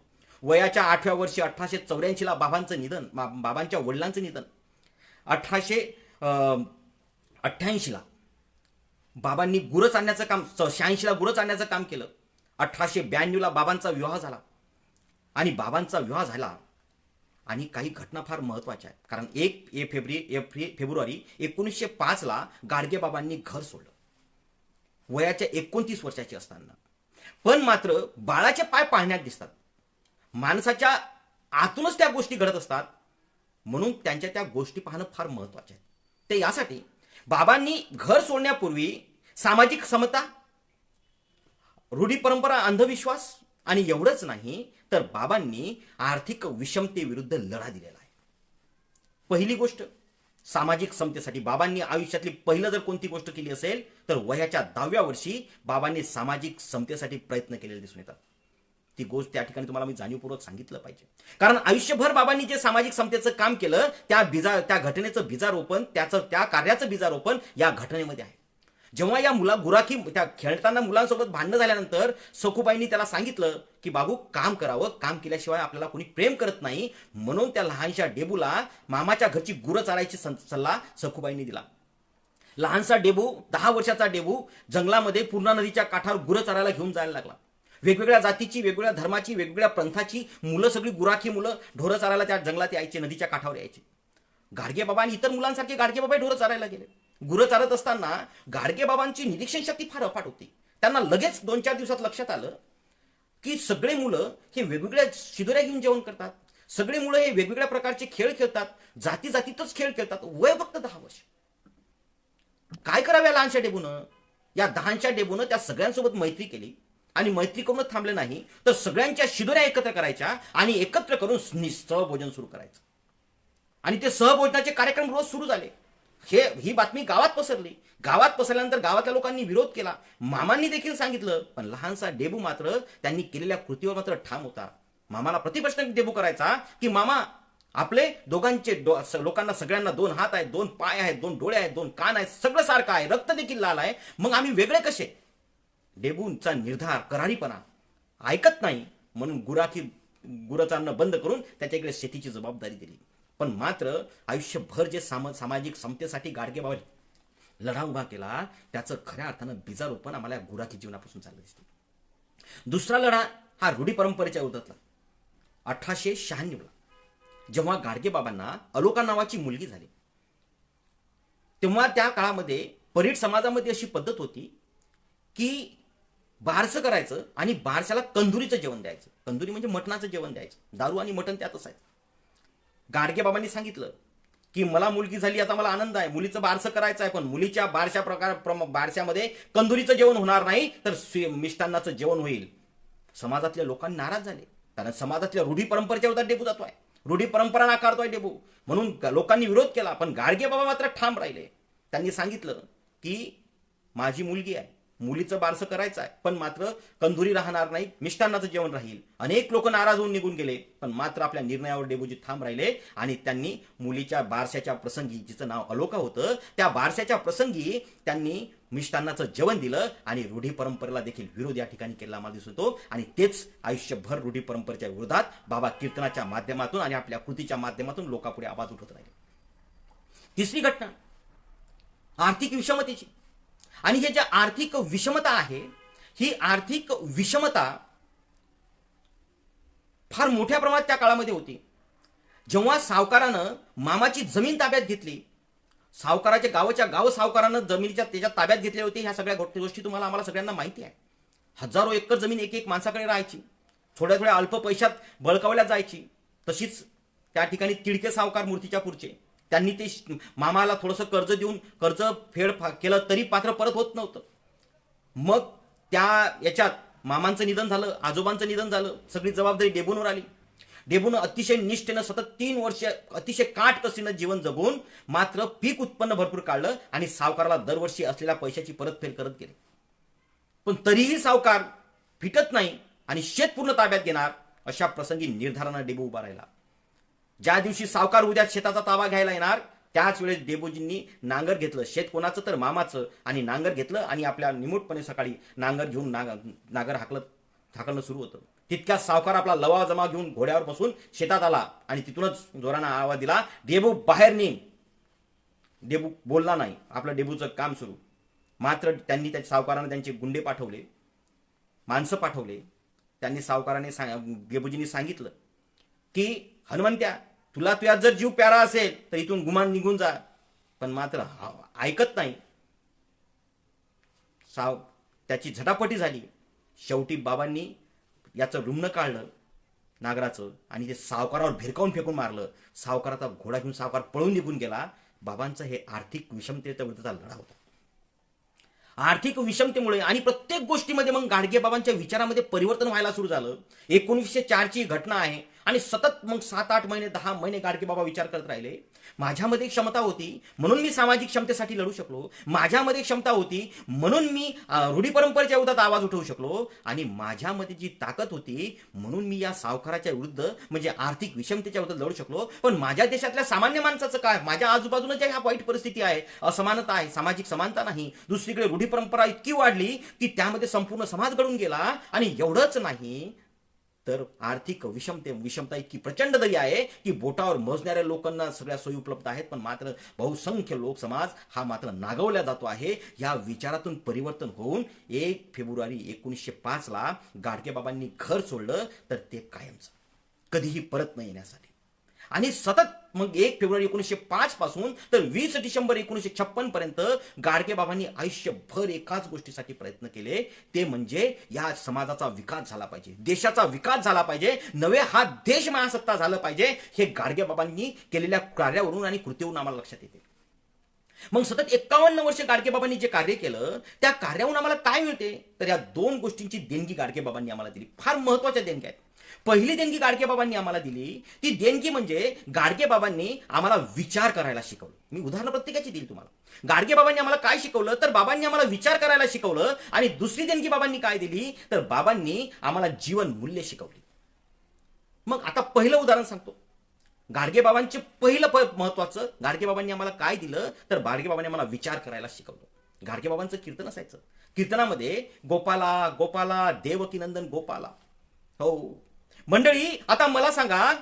वयाच्या 8व्या वर्षी 1884 ला बाबांचं निधन, बाबांच्या वडिलांचं निधन. 1888 ला बाबांनी गुरं आणण्याचं काम, 86 ला गुरं आणण्याचं काम केलं. 1892 ला बाबांचा विवाह झाला आणि बाबांचा विवाह झाला आणि काही घटना फार महत्वाच्या आहेत. कारण 1 फेब्रुवारी 1905 ला गाडगे बाबांनी घर सोडलं वयाच्या 29 वर्षाचे असताना. पण मात्र बाळाचे पाय पाळण्यात दिसतात, माणसाच्या आतूनच त्या गोष्टी घडत असतात, म्हणून त्यांच्या त्या गोष्टी पाहणं फार महत्वाचे आहे. ते यासाठी बाबांनी घर सोडण्यापूर्वी सामाजिक समता, रूढी परंपरा, अंधविश्वास आणि एवढंच नाही तर बाबांनी आर्थिक विषमतेविरुद्ध लढा दिलेला आहे. पहिली गोष्ट, सामाजिक समतेसाठी बाबांनी आयुष्यातली पहिलं जर कोणती गोष्ट केली असेल तर वयाच्या 10व्या वर्षी बाबांनी सामाजिक समतेसाठी प्रयत्न केलेले दिसून येतात. ती गोष्ट त्या ठिकाणी तुम्हाला मी जाणीवपूर्वक सांगितलं पाहिजे, कारण आयुष्यभर बाबांनी जे सामाजिक समतेचं काम केलं त्या घटनेचं बीजारोपण, त्या कार्याचं बीजारोपण या घटनेमध्ये आहे. जेव्हा या गुराखी त्या खेळताना मुलांसोबत भांडणं झाल्यानंतर सखूबाईंनी त्याला सांगितलं की बाबू काम करावं, काम केल्याशिवाय आपल्याला कोणी प्रेम करत नाही, म्हणून त्या लहानशा डेबूला मामाच्या घरची गुरं चारायची सल्ला सखूबाईंनी दिला. लहानसा डेबू, 10 वर्षाचा डेबू जंगलामध्ये पूर्णा नदीच्या काठावर गुरं चरायला घेऊन जायला लागला. वेगवेगळ्या जातीची, वेगवेगळ्या धर्माची, वेगवेगळ्या पंथाची मुलं, सगळी गुराखी मुलं ढोरं चारायला त्या जंगलात यायची, नदीच्या काठावर यायची. गाडगेबाबा आणि इतर मुलांसारखे गाडगेबाबा ढोरं चारायला गेले. गुरं चारत असताना गाडगेबाबांची निरीक्षण शक्ती फार अफाट होती. त्यांना लगेच 2-4 दिवसात लक्षात आलं की सगळे मुलं हे वेगवेगळ्या शिदोऱ्या घेऊन जेवण करतात, सगळे मुलं हे वेगवेगळ्या प्रकारचे खेळ खेळतात, जाती जातीतच खेळ खेळतात, वय फक्त 10 वर्ष. काय कराव्या लहानशा डेबूनं? या 10च्या डेबूनं त्या सगळ्यांसोबत मैत्री केली आणि मैत्री करूनच थांबले नाही, तर सगळ्यांच्या शिदोऱ्या एकत्र करायच्या आणि एकत्र करून सहभोजन सुरू करायचं. आणि ते सहभोजनाचे कार्यक्रम रोज सुरू झाले. ही बातमी गावात पसरली. गावात पसरल्यानंतर गावातल्या लोकांनी विरोध केला, मामांनी देखील सांगितलं, पण लहानसा डेबू मात्र त्यांनी केलेल्या कृतीवर मात्र ठाम होता. मामाला प्रतिप्रश्न डेबू करायचा की मामा, आपले दोघांचे लोकांना सगळ्यांना 2 हात आहेत, 2 पाय आहेत, 2 डोळे आहेत, 2 कान आहेत, सगळं सारखं आहे, रक्त देखील लाल आहे, मग आम्ही वेगळे कसे? डेबूंचा निर्धार, करारीपणा ऐकत नाही, म्हणून गुरं चारणं बंद करून त्याच्याकडे शेतीची जबाबदारी दिली. पण मात्र आयुष्यभर जे सामाजिक समतेसाठी गाडगेबाबा लढा उभा केला, त्याचं खऱ्या अर्थानं बीजारोपण आम्हाला गुराखी जीवनापासून चाललं दिसते. दुसरा लढा हा रूढी परंपरेच्या विरोधातला. 1896 जेव्हा गाडगेबाबांना अलोका नावाची मुलगी झाली, तेव्हा त्या काळामध्ये परीट समाजामध्ये अशी पद्धत होती की बारसं करायचं आणि बारशाला कंदुरीचं जेवण द्यायचं. कंदुरी म्हणजे मटणाचं जेवण द्यायचं, दारू आणि मटण त्यात असायचं. गाडगेबाबांनी सांगितलं की मला मुलगी झाली, आता मला आनंद आहे, मुलीचं बारसं करायचं आहे, पण मुलीच्या बारशामध्ये कंदुरीचं जेवण होणार नाही, तर मिष्टान्नाचं जेवण होईल. समाजातल्या लोकांनी नाराज झाले, कारण समाजातल्या रूढी परंपरेच्या विरोधात डेबू जातोय, रूढी परंपरा नाकारतोय डेबू, म्हणून लोकांनी विरोध केला. पण गाडगेबाबा मात्र ठाम राहिले. त्यांनी सांगितलं की माझी मुलगी आहे, मुलीचं बारसं करायचं आहे, पण मात्र कंदुरी राहणार नाही, मिष्टान्नाचं जेवण राहील. अनेक लोक नाराज होऊन निघून गेले, पण मात्र आपल्या निर्णयावर डेबूजी ठाम राहिले आणि त्यांनी मुलीच्या बारशाच्या प्रसंगी, जिचं नाव अलोका होतं, त्या बारशाच्या प्रसंगी त्यांनी मिष्टान्नाचं जेवण दिलं आणि रूढी परंपरेला देखील विरोध या ठिकाणी केला आम्हाला दिसत होतो. आणि तेच आयुष्यभर रूढी परंपरेच्या विरोधात बाबा कीर्तनाच्या माध्यमातून आणि आपल्या कृतीच्या माध्यमातून लोकांपुढे आवाज उठवत राहिले. तिसरी घटना आर्थिक विषमतेची. आणि हे जे आर्थिक विषमता आहे, ही आर्थिक विषमता फार मोठ्या प्रमाणात त्या काळामध्ये होती. जेव्हा सावकारानं मामाची जमीन ताब्यात घेतली, सावकाराच्या गाव सावकारानं जमिनीच्या त्याच्या ताब्यात घेतले होते. ह्या सगळ्या गोष्टी तुम्हाला आम्हाला सगळ्यांना माहिती आहे. हजारो एकर जमीन एक माणसाकडे राहायची, थोड्या थोड्या अल्प पैशात बळकावल्या जायची. तशीच त्या ठिकाणी तिडके सावकार मूर्तिजापूरचे, त्यांनी ते मामाला थोडंसं कर्ज देऊन कर्ज फेड केलं तरी पात्र परत होत नव्हतं. मग त्या याच्यात मामांचं निधन झालं, आजोबांचं निधन झालं, सगळी जबाबदारी डेबूनवर आली. डेबून अतिशय निष्ठेनं सतत 3 वर्ष अतिशय काटकसीनं जीवन जगून मात्र पीक उत्पन्न भरपूर काढलं आणि सावकाराला दरवर्षी असलेल्या पैशाची परतफेड करत गेले. पण तरीही सावकार फिटत नाही आणि शेत पूर्ण ताब्यात घेणार, अशा प्रसंगी निर्धारानं डेबू उभा राहिला. ज्या दिवशी सावकार उद्या शेताचा ताबा घ्यायला येणार, त्याच वेळेस डेबूजींनी नांगर घेतलं. शेत कोणाचं तर मामाचं, आणि नांगर घेतलं आणि आपल्या निमूटपणे सकाळी नांगर घेऊन नांगर हाकलणं सुरू होतं. तितक्या सावकार आपला लवा जमा घेऊन घोड्यावर बसून शेतात आला आणि तिथूनच जोरानं आवाज दिला, डेबू बाहेर निघ. डेबू बोलला नाही, आपलं डेबूचं काम सुरू. मात्र त्यांनी त्या सावकाराने त्यांचे गुंडे पाठवले, माणसं पाठवले. त्यांनी सावकाराने डेबूजींनी सांगितलं की हनुमंत्या, तुला तुझ्या जर जीव प्यारा असेल तर इथून गुमान निघून जा. पण मात्र ऐकत नाही. त्याची झटापटी झाली. शेवटी बाबांनी याचं रुमणं काढलं नागराचं आणि ते सावकारावर भिरकावून फेकून मारलं. सावकाराचा घोडा घेऊन सावकार पळून निघून गेला. बाबांचं हे आर्थिक विषमतेच्या विरुद्धचा लढा होता. आर्थिक विषमतेमुळे आणि प्रत्येक गोष्टीमध्ये मग गाडगेबाबांच्या विचारामध्ये परिवर्तन व्हायला सुरू झालं. 1904 ची घटना आहे आणि सतत मग 7-8 महिने 10 महिने गाडगे बाबा विचार करत राहिले. माझ्यामध्ये क्षमता होती म्हणून मी सामाजिक क्षमतेसाठी लढू शकलो. माझ्यामध्ये क्षमता होती म्हणून मी रूढी परंपरेच्या विरोधात आवाज उठवू शकलो. आणि माझ्यामध्ये जी ताकद होती म्हणून मी या सावकाराच्या विरुद्ध म्हणजे आर्थिक विषमतेच्या विरुद्ध लढू शकलो. पण माझ्या देशातल्या सामान्य माणसाचं काय? माझ्या आजूबाजूला ज्या ह्या वाईट परिस्थिती आहे, असमानता आहे, सामाजिक समानता नाही, दुसरीकडे रूढी परंपरा इतकी वाढली की त्यामध्ये संपूर्ण समाज गळून गेला. आणि एवढंच नाही तर आर्थिक विषमता इतकी प्रचंड दरी आहे की बोटावर मोजणाऱ्या लोकांना सगळ्या सोयी उपलब्ध आहेत, पण मात्र बहुसंख्य लोक समाज हा मात्र नागवला जातो आहे. या विचारातून परिवर्तन होऊन 1 फेब्रुवारी 1905 ला गाडगेबाबांनी घर सोडलं, तर ते कायमचं, कधीही परत न येण्यासाठी. आणि सतत मग 1 फेब्रुवारी 1905 पासून तर 20 डिसेंबर 1956 पर्यंत गाडगेबाबांनी आयुष्यभर एकाच गोष्टीसाठी प्रयत्न केले, ते म्हणजे या समाजाचा विकास झाला पाहिजे, देशाचा विकास झाला पाहिजे, नवे हा देश महासत्ता झालं पाहिजे. हे गाडगेबाबांनी केलेल्या कार्यावरून आणि कृतीवरून आम्हाला लक्षात येते. मग सतत 51 वर्ष गाडगेबाबांनी जे कार्य केलं त्या कार्यावरून आम्हाला काय मिळते? तर या 2 गोष्टींची देणगी गाडगेबाबांनी आम्हाला दिली. फार महत्वाच्या देणग्या आहेत. पहिली देणगी गाडगेबाबांनी आम्हाला दिली ती देणगी म्हणजे गाडगेबाबांनी आम्हाला विचार करायला शिकवलं. मी उदाहरण प्रत्येकाची देईल तुम्हाला. गाडगेबाबांनी आम्हाला काय शिकवलं? तर बाबांनी आम्हाला विचार करायला शिकवलं. आणि दुसरी देणगी बाबांनी काय दिली? तर बाबांनी आम्हाला जीवन मूल्य शिकवली. मग आता पहिलं उदाहरण सांगतो. गाडगेबाबांचे पहिलं महत्वाचं, गाडगेबाबांनी आम्हाला काय दिलं? तर गाडगेबाबांनी आम्हाला विचार करायला शिकवलं. गाडगेबाबांचं कीर्तन असायचं. कीर्तनामध्ये गोपाला गोपाला देवकी नंदन गोपाला. हो मंडळी, आता मला सांगा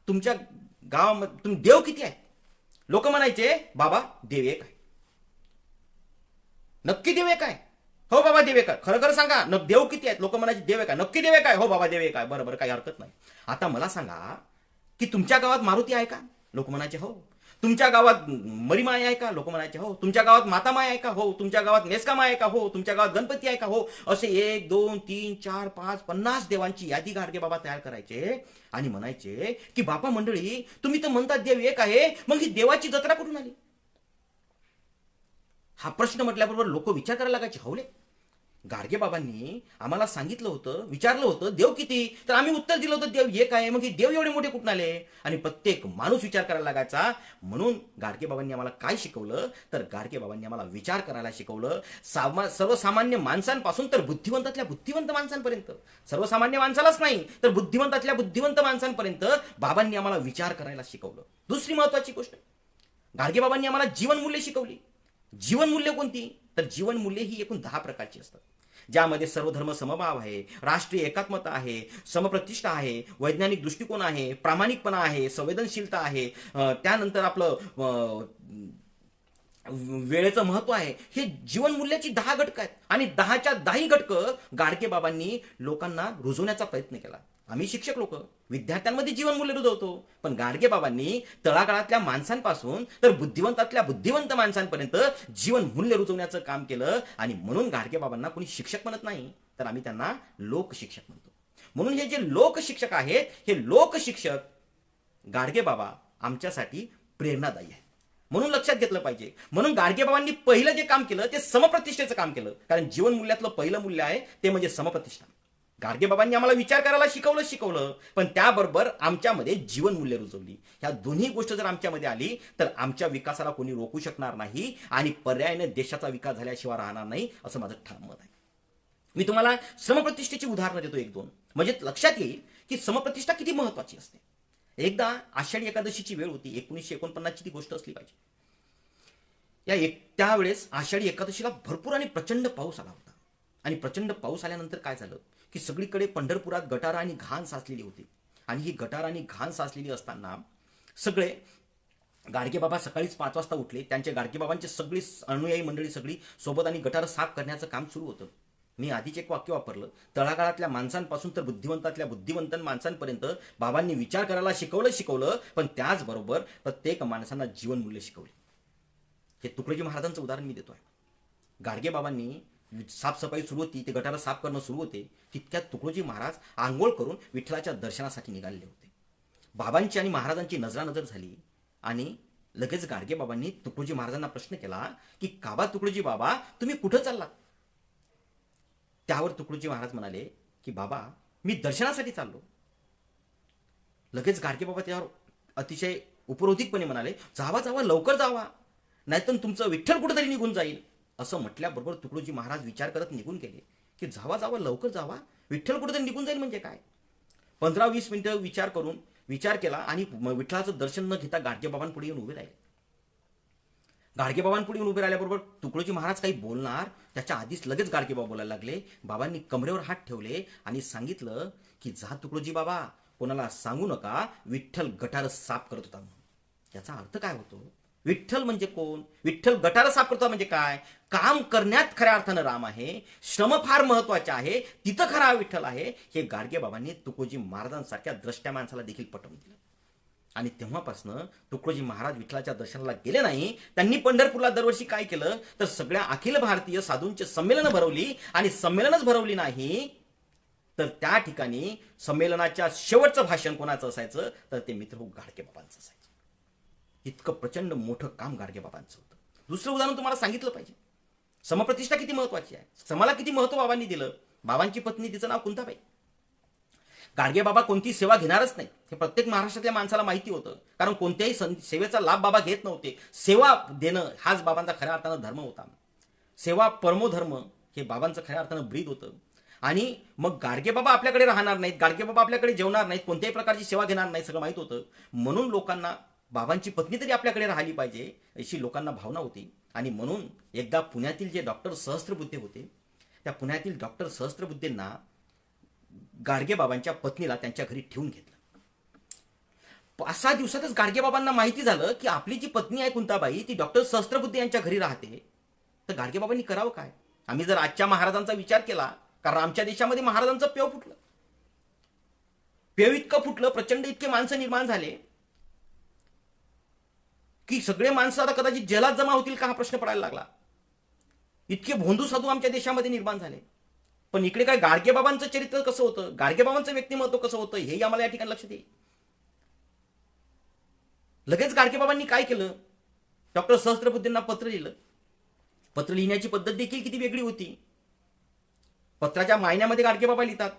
तुमच्या गावामध्ये तुम्ही देव किती आहेत? लोक म्हणायचे बाबा देव एक आहे. नक्की देव एक आहे? हो बाबा देव एक आहे. खरं खरं सांगा देव किती आहेत? लोक म्हणायचे देव एक आहे. नक्की देव एक आहे? हो बाबा देव एक आहे. बरोबर, काही हरकत नाही. आता मला सांगा की तुमच्या गावात मारुती आहे का? लोक म्हणायचे हो. तुमच्या गावात मरीमाय आहे का? लोक म्हणायचे हो. तुमच्या गावात मातामाय आहे का? हो. तुमच्या गावात नेस्कामाय आहे का? हो. तुमच्या गावात गणपती आहे का? हो. असे 1 2 3 4 5 50 देवांची यादी गाडगेबाबा तयार करायचे आणि म्हणायचे की बापा मंडळी, तुम्ही तर म्हणतात देव एक आहे, मग ही देवाची जत्रा कुठून आली? हा प्रश्न म्हटल्याबरोबर लोक विचार करायला लागायचे. हवले, गाडगेबाबांनी आम्हाला सांगितलं होतं, विचारलं होतं देव किती? तर आम्ही उत्तर दिलं होतं देव एक आहे. मग हे देव एवढे मोठे कुठून आले? आणि प्रत्येक माणूस विचार करायला लागायचा. म्हणून गाडगेबाबांनी आम्हाला काय शिकवलं? तर गाडगेबाबांनी आम्हाला विचार करायला शिकवलं. सर्वसामान्य माणसांपासून तर बुद्धिवंतातल्या बुद्धिवंत माणसांपर्यंत, सर्वसामान्य माणसालाच नाही तर बुद्धिवंतातल्या बुद्धिवंत माणसांपर्यंत बाबांनी आम्हाला विचार करायला शिकवलं. दुसरी महत्वाची गोष्ट, गाडगेबाबांनी आम्हाला जीवनमूल्य शिकवली. जीवनमूल्य कोणती? तर जीवनमूल्य ही एकूण 10 प्रकारची असतात, ज्यामध्ये सर्वधर्म समभाव आहे, राष्ट्रीय एकात्मता आहे, समप्रतिष्ठा आहे, वैज्ञानिक दृष्टिकोन आहे, प्रामाणिकपणा आहे, संवेदनशीलता आहे, त्यानंतर आपलं वेळेचं महत्व आहे. हे जीवनमूल्याची 10 घटक आहेत. आणि 10च्या 10 घटक गाडगेबाबांनी लोकांना रुजवण्याचा प्रयत्न केला. आम्ही शिक्षक लोक विद्यार्थ्यांमध्ये जीवनमूल्य रुजवतो, पण गाडगेबाबांनी तळागाळातल्या माणसांपासून तर बुद्धिवंतातल्या बुद्धिवंत माणसांपर्यंत जीवनमूल्य रुजवण्याचं काम केलं. आणि म्हणून गाडगेबाबांना कोणी शिक्षक म्हणत नाही, तर आम्ही त्यांना लोकशिक्षक म्हणतो. म्हणून हे जे लोकशिक्षक आहेत, हे लोकशिक्षक गाडगेबाबा आमच्यासाठी प्रेरणादायी आहे. म्हणून लक्षात घेतलं पाहिजे. म्हणून गाडगेबाबांनी पहिलं जे काम केलं ते समप्रतिष्ठेचं काम केलं. कारण जीवनमूल्यातलं पहिलं मूल्य आहे ते म्हणजे समप्रतिष्ठा. गाडगेबाबांनी आम्हाला विचार करायला शिकवलं, पण त्याबरोबर आमच्यामध्ये जीवनमूल्य रुजवली. ह्या दोन्ही गोष्ट जर आमच्यामध्ये आली तर आमच्या विकासाला कोणी रोखू शकणार नाही आणि पर्यायाने देशाचा विकास झाल्याशिवाय राहणार नाही, असं माझं ठाम मत आहे. मी तुम्हाला समप्रतिष्ठेची उदाहरणं देतो 1-2, म्हणजे लक्षात येईल की समप्रतिष्ठा किती महत्वाची असते. एकदा आषाढी एकादशीची वेळ होती. 1949ची ती गोष्ट असली पाहिजे. त्यावेळेस आषाढी एकादशीला भरपूर आणि प्रचंड पाऊस आला होता. आणि प्रचंड पाऊस आल्यानंतर काय झालं की सगळीकडे पंढरपुरात गटार आणि घाण साचलेली होती. आणि ही गटार आणि घाण साचलेली असताना सगळे गाडगेबाबा सकाळीच 5 वाजता उठले. त्यांचे गाडगेबाबांचे सगळी अनुयायी मंडळी सगळी सोबत आणि गटार साफ करण्याचं काम सुरू होतं. मी आधीच एक वाक्य वापरलं, तळागाळातल्या माणसांपासून तर बुद्धिवंतातल्या बुद्धिवंत माणसांपर्यंत बाबांनी विचार करायला शिकवलं, पण त्याचबरोबर प्रत्येक माणसांना जीवनमूल्य शिकवले. हे तुकडोजी महाराजांचं उदाहरण मी देतोय. गाडगेबाबांनी साफसफाई सुरू होती, ते गटाला साफ करणं सुरू होते, तितक्यात तुकडोजी महाराज आंघोळ करून विठ्ठलाच्या दर्शनासाठी निघालेले होते. बाबांची आणि महाराजांची नजरानजर झाली आणि लगेच गाडगेबाबांनी तुकडोजी महाराजांना प्रश्न केला की काबा तुकडोजी बाबा, तुम्ही कुठं चाललात? त्यावर तुकडोजी महाराज म्हणाले की बाबा, मी दर्शनासाठी चाललो. लगेच गाडगे बाबा त्यावर अतिशय उपरोधिकपणे म्हणाले, जावा जावा, लवकर जावा, नाहीतर तुमचं विठ्ठल कुठेतरी निघून जाईल. असं म्हटल्याबरोबर तुकडोजी महाराज विचार करत निघून गेले की जावा जावा, लवकर जावा, विठ्ठल कुठेतरी निघून जाईल म्हणजे काय. 15-20 मिनिटं विचार केला आणि विठ्ठलाचं दर्शन न घेता गाडगेबाबांपुढे येऊन उभे राहिले. गाडगेबाबांपुढे येऊन उभे राहिल्याबरोबर तुकडोजी महाराज काही बोलणार त्याच्या आधीच लगेच गाडगेबाबा बोलायला लागले. बाबांनी कमरेवर हात ठेवले आणि सांगितलं की जा तुकडोजी बाबा, कोणाला सांगू नका विठ्ठल गटार साफ करत होता म्हणून. याचा अर्थ काय होतो? विठ्ठल म्हणजे कोण? विठ्ठल गटार साफ करतो म्हणजे काय? काम करण्यात खऱ्या अर्थानं राम आहे, श्रम फार महत्वाचे आहे, तिथं खरा विठ्ठल आहे, हे गाडगेबाबांनी तुकडोजी महाराजांसारख्या द्रष्ट्या माणसाला देखील पटवून दिलं. आणि तेव्हापासनं तुकडोजी महाराज विठ्ठलाच्या दर्शनाला गेले नाही. त्यांनी पंढरपूरला दरवर्षी काय केलं तर सगळ्या अखिल भारतीय साधूंची संमेलनं भरवली, आणि संमेलनच भरवली नाही तर त्या ठिकाणी संमेलनाच्या शेवटचं भाषण कोणाचं असायचं तर ते मित्र गाडगेबाबांचं असायचं. इतकं प्रचंड मोठं काम गाडगेबाबांचं होतं. दुसरं उदाहरण तुम्हाला सांगितलं पाहिजे. समप्रतिष्ठा किती महत्वाची आहे, समाला किती महत्व बाबांनी दिलं. बाबांची पत्नी, तिचं नाव कुंताबाई. गाडगेबाबा कोणती सेवा घेणारच नाही हे प्रत्येक महाराष्ट्रातल्या माणसाला माहिती होतं, कारण कोणत्याही सेवेचा लाभ बाबा घेत नव्हते. सेवा देणं हाच बाबांचा खऱ्या अर्थानं धर्म होता. सेवा परमो धर्म हे बाबांचं खऱ्या अर्थानं ब्रीद होतं. आणि मग गाडगेबाबा आपल्याकडे राहणार नाहीत, गाडगेबाबा आपल्याकडे जेवणार नाहीत, कोणत्याही प्रकारची सेवा घेणार नाही, सगळं माहित होतं. म्हणून लोकांना बाबांची पत्नी तरी आपल्याकडे राहिली पाहिजे अशी लोकांना भावना होती. आणि म्हणून एकदा पुण्यातील जे डॉक्टर सहस्त्रबुद्धे होते, त्या पुण्यातील डॉक्टर सहस्त्रबुद्धेंना गाडगेबाबांच्या पत्नीला त्यांच्या घरी ठेवून घेतलं. 5-6 दिवसातच गाडगेबाबांना माहिती झालं की आपली जी पत्नी आहे कुंताबाई ती डॉक्टर सहस्त्रबुद्धे यांच्या घरी राहते. तर गाडगेबाबांनी करावं काय? आम्ही जर आजच्या महाराजांचा विचार केला, कारण आमच्या देशामध्ये महाराजांचं पेव फुटलं, पेव इतकं फुटलं, प्रचंड इतके माणसं निर्माण झाले की सगळे माणसं आता कदाचित जेलात जमा होतील का हा प्रश्न पडायला लागला. इतके भोंदू साधू आमच्या देशामध्ये निर्माण झाले. पण इकडे काय गाडगेबाबांचं चरित्र कसं होतं, गाडगेबाबांचं व्यक्तिमत्व कसं होतं हेही आम्हाला या ठिकाणी लक्षात येईल. लगेच गाडगेबाबांनी काय केलं, डॉक्टर सहस्त्रबुद्धेंना पत्र लिहिलं. पत्र लिहिण्याची पद्धत देखील किती वेगळी होती. पत्राच्या मायन्यामध्ये गाडगेबाबा लिहितात,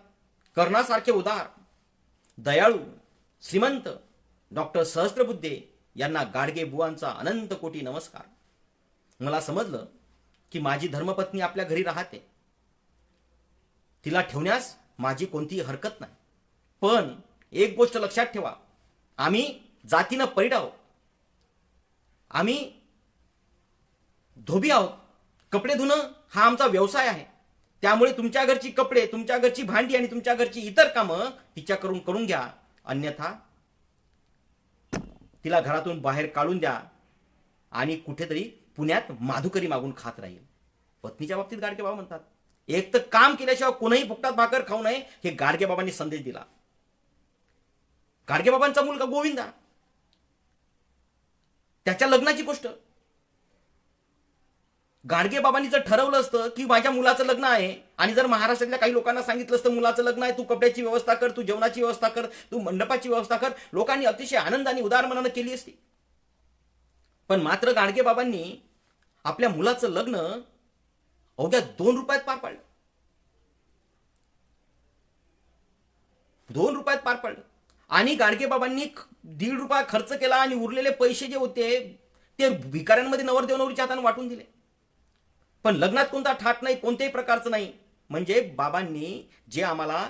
कर्णासारखे उदार, दयाळू, श्रीमंत डॉक्टर सहस्त्रबुद्धे यांना गाडगे बुवांचा अनंत कोटी नमस्कार. मला समजलं की माझी धर्मपत्नी आपल्या घरी राहते, तिला ठेवण्यास माझी कोणतीही हरकत नाही. पण एक गोष्ट लक्षात ठेवा, आम्ही जातीनं पैड आहोत, आम्ही धोबी आहोत. कपडे धुणं हा आमचा व्यवसाय आहे. त्यामुळे तुमच्या घरची कपडे, तुमच्या घरची भांडी आणि तुमच्या घरची इतर कामं तिच्याकडून करून घ्या, अन्यथा तिला घरातून बाहेर काढून द्या आणि कुठेतरी पुण्यात माधुकरी मागून खात राहील. पत्नीच्या बाबतीत गाडगेबाबा म्हणतात, एक तर काम केल्याशिवाय कोणीही फुकटात भाकर खाऊ नये हे गाडगेबाबांनी संदेश दिला. गाडगेबाबांचा मुलगा गोविंदा, त्याच्या लग्नाची गोष्ट गाडगेबाबांनी जर ठरवलं असतं की माझ्या मुलाचं लग्न आहे आणि जर महाराष्ट्रातल्या काही लोकांना सांगितलं असतं मुलाचं लग्न आहे, तू कपड्याची व्यवस्था कर, तू जेवणाची व्यवस्था कर, तू मंडपाची व्यवस्था कर, लोकांनी अतिशय आनंदाने उदार मनानं केली असती. पण मात्र गाडगेबाबांनी आपल्या मुलाचं लग्न अवघ्या 2 रुपयात पार पाडलं. 2 रुपयात पार पाडलं. आणि गाडगेबाबांनी 1.5 रुपया खर्च केला आणि उरलेले पैसे जे होते ते भिकाऱ्यांमध्ये नवरदेव नवरीच्या हाताने वाटून दिले. पण लग्नात कोणता ठाट नाही, कोणत्याही प्रकारचं नाही. म्हणजे बाबांनी जे आम्हाला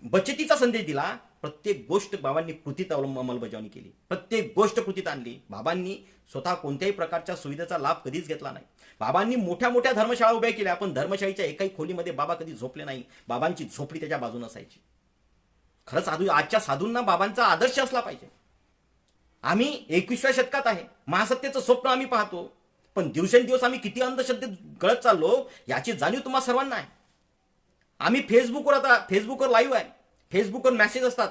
बचतीचा संदेश दिला, प्रत्येक गोष्ट बाबांनी कृतीत अंमलबजावणी केली, प्रत्येक गोष्ट कृतीत आणली. बाबांनी स्वतः कोणत्याही प्रकारच्या सुविधेचा लाभ कधीच घेतला नाही. बाबांनी मोठ्या मोठ्या धर्मशाळा उभ्या केल्या, पण धर्मशाळेच्या एकाही खोलीमध्ये बाबा कधी झोपले नाही. बाबांची झोपडी त्याच्या बाजूने असायची. खरंच आजच्या साधूंना बाबांचा आदर्श असला पाहिजे. आम्ही 21व्या शतकात आहे, महासत्तेचं स्वप्न आम्ही पाहतो, पण दिवसेंदिवस आम्ही किती अंधश्रद्धेत गळत चाललो याची जाणीव तुम्हा सर्वांना आहे. आम्ही फेसबुकवर लाईव्ह आहे, फेसबुकवर मेसेज असतात,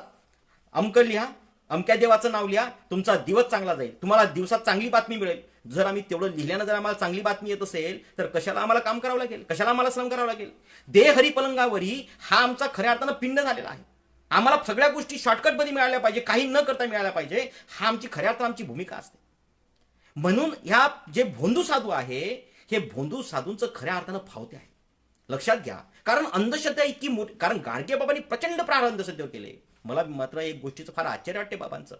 अमकं लिहा, अमक्या देवाचं नाव लिहा, तुमचा दिवस चांगला जाईल, तुम्हाला दिवसात चांगली बातमी मिळेल. जर आम्ही तेवढं लिहिल्यानं जर आम्हाला चांगली बातमी येत असेल तर कशाला आम्हाला काम करावं लागेल, कशाला आम्हाला श्रम करावं लागेल. देह हरी पलंगावरी हा आमचा खऱ्या अर्थानं पिंड झालेला आहे. आम्हाला सगळ्या गोष्टी शॉर्टकटमध्ये मिळाल्या पाहिजे, काही न करता मिळाल्या पाहिजे, हा आमची खऱ्या अर्थानं आमची भूमिका असते. म्हणून ह्या जे भोंदू साधू आहे हे भोंदू साधूंचं खऱ्या अर्थानं फावते आहे. लक्षात घ्या, कारण अंधश्रद्धा इतकी मोठी, कारण गाडगेबाबांनी प्रचंड प्रार अंधश्रद्धेवर केले. मला मात्र एक गोष्टीचं फार आश्चर्य वाटते बाबांचं.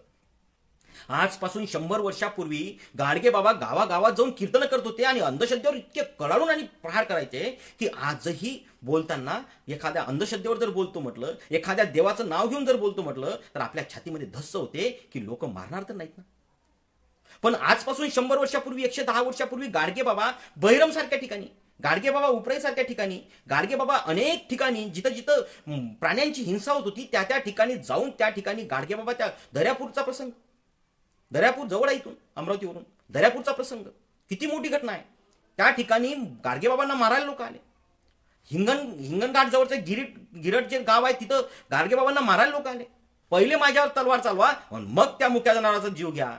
आजपासून 100 वर्षापूर्वी गाडगे बाबा गावागावात जाऊन कीर्तन करत होते आणि अंधश्रद्धेवर इतके कडाडून आणि प्रहार करायचे की आजही बोलताना एखाद्या अंधश्रद्धेवर जर बोलतो म्हटलं, एखाद्या देवाचं नाव घेऊन जर बोलतो म्हटलं, तर आपल्या छातीमध्ये धस्स होते की लोक मारणार तर नाहीत ना. पण आजपासून 100 वर्षापूर्वी, 110 वर्षापूर्वी गाडगे बाबा बहिरम सारख्या ठिकाणी, गाडगे बाबा उपराई सारख्या ठिकाणी, गाडगे बाबा अनेक ठिकाणी जिथं जिथं प्राण्यांची हिंसा होत होती त्या त्या ठिकाणी जाऊन त्या ठिकाणी गाडगे बाबा, त्या दर्यापूरचा प्रसंग, दर्यापूर जवळ आहे इथून अमरावतीवरून, दर्यापूरचा प्रसंग किती मोठी घटना आहे. त्या ठिकाणी गाडगे बाबांना मारायला लोक आले. हिंगणघाट जवळचं गिरट जे गाव आहे तिथं गाडगे बाबांना मारायला लोक आले. पहिले माझ्यावर तलवार चालवा मग त्या मुक्या जनावराचा जीव घ्या,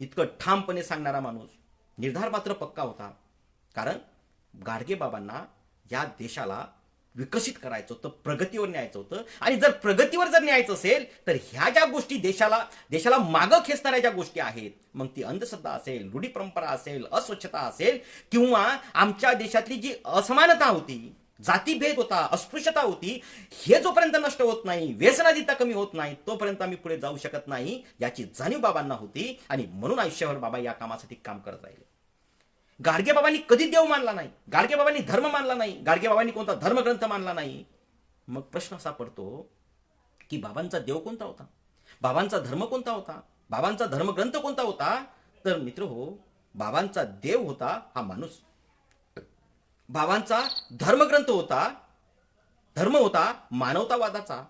इतकं ठामपणे सांगणारा माणूस. निर्धार मात्र पक्का होता, कारण गाडगे बाबांना या देशाला विकसित करायचं होतं, प्रगतीवर न्यायचं होतं. आणि जर प्रगतीवर जर न्यायचं असेल तर ह्या ज्या गोष्टी देशाला मागं खेचणाऱ्या ज्या गोष्टी आहेत, मग ती अंधश्रद्धा असेल, रूढी परंपरा असेल, अस्वच्छता असेल, किंवा आमच्या देशातली जी असमानता होती, जातीभेद होता, अस्पृश्यता होती, हे जोपर्यंत नष्ट होत नाही, व्यसनाधीनता कमी होत नाही, तोपर्यंत आम्ही पुढे जाऊ शकत नाही, याची जाणीव बाबांना होती. आणि म्हणून आयुष्यभर बाबा या कामासाठी काम करत राहिले. गाडगे बाबांनी कधी देव मानला नाही, गाडगे बाबांनी धर्म मानला नाही, गाडगे बाबांनी कोणता धर्मग्रंथ मानला नाही. मग प्रश्न असा पडतो की बाबांचा देव कोणता होता, बाबांचा धर्म कोणता होता, बाबांचा धर्मग्रंथ कोणता होता. तर मित्र हो, बाबांचा देव होता हा माणूस, बाबांचा धर्मग्रंथ होता, धर्म होता मानवतावादाचा,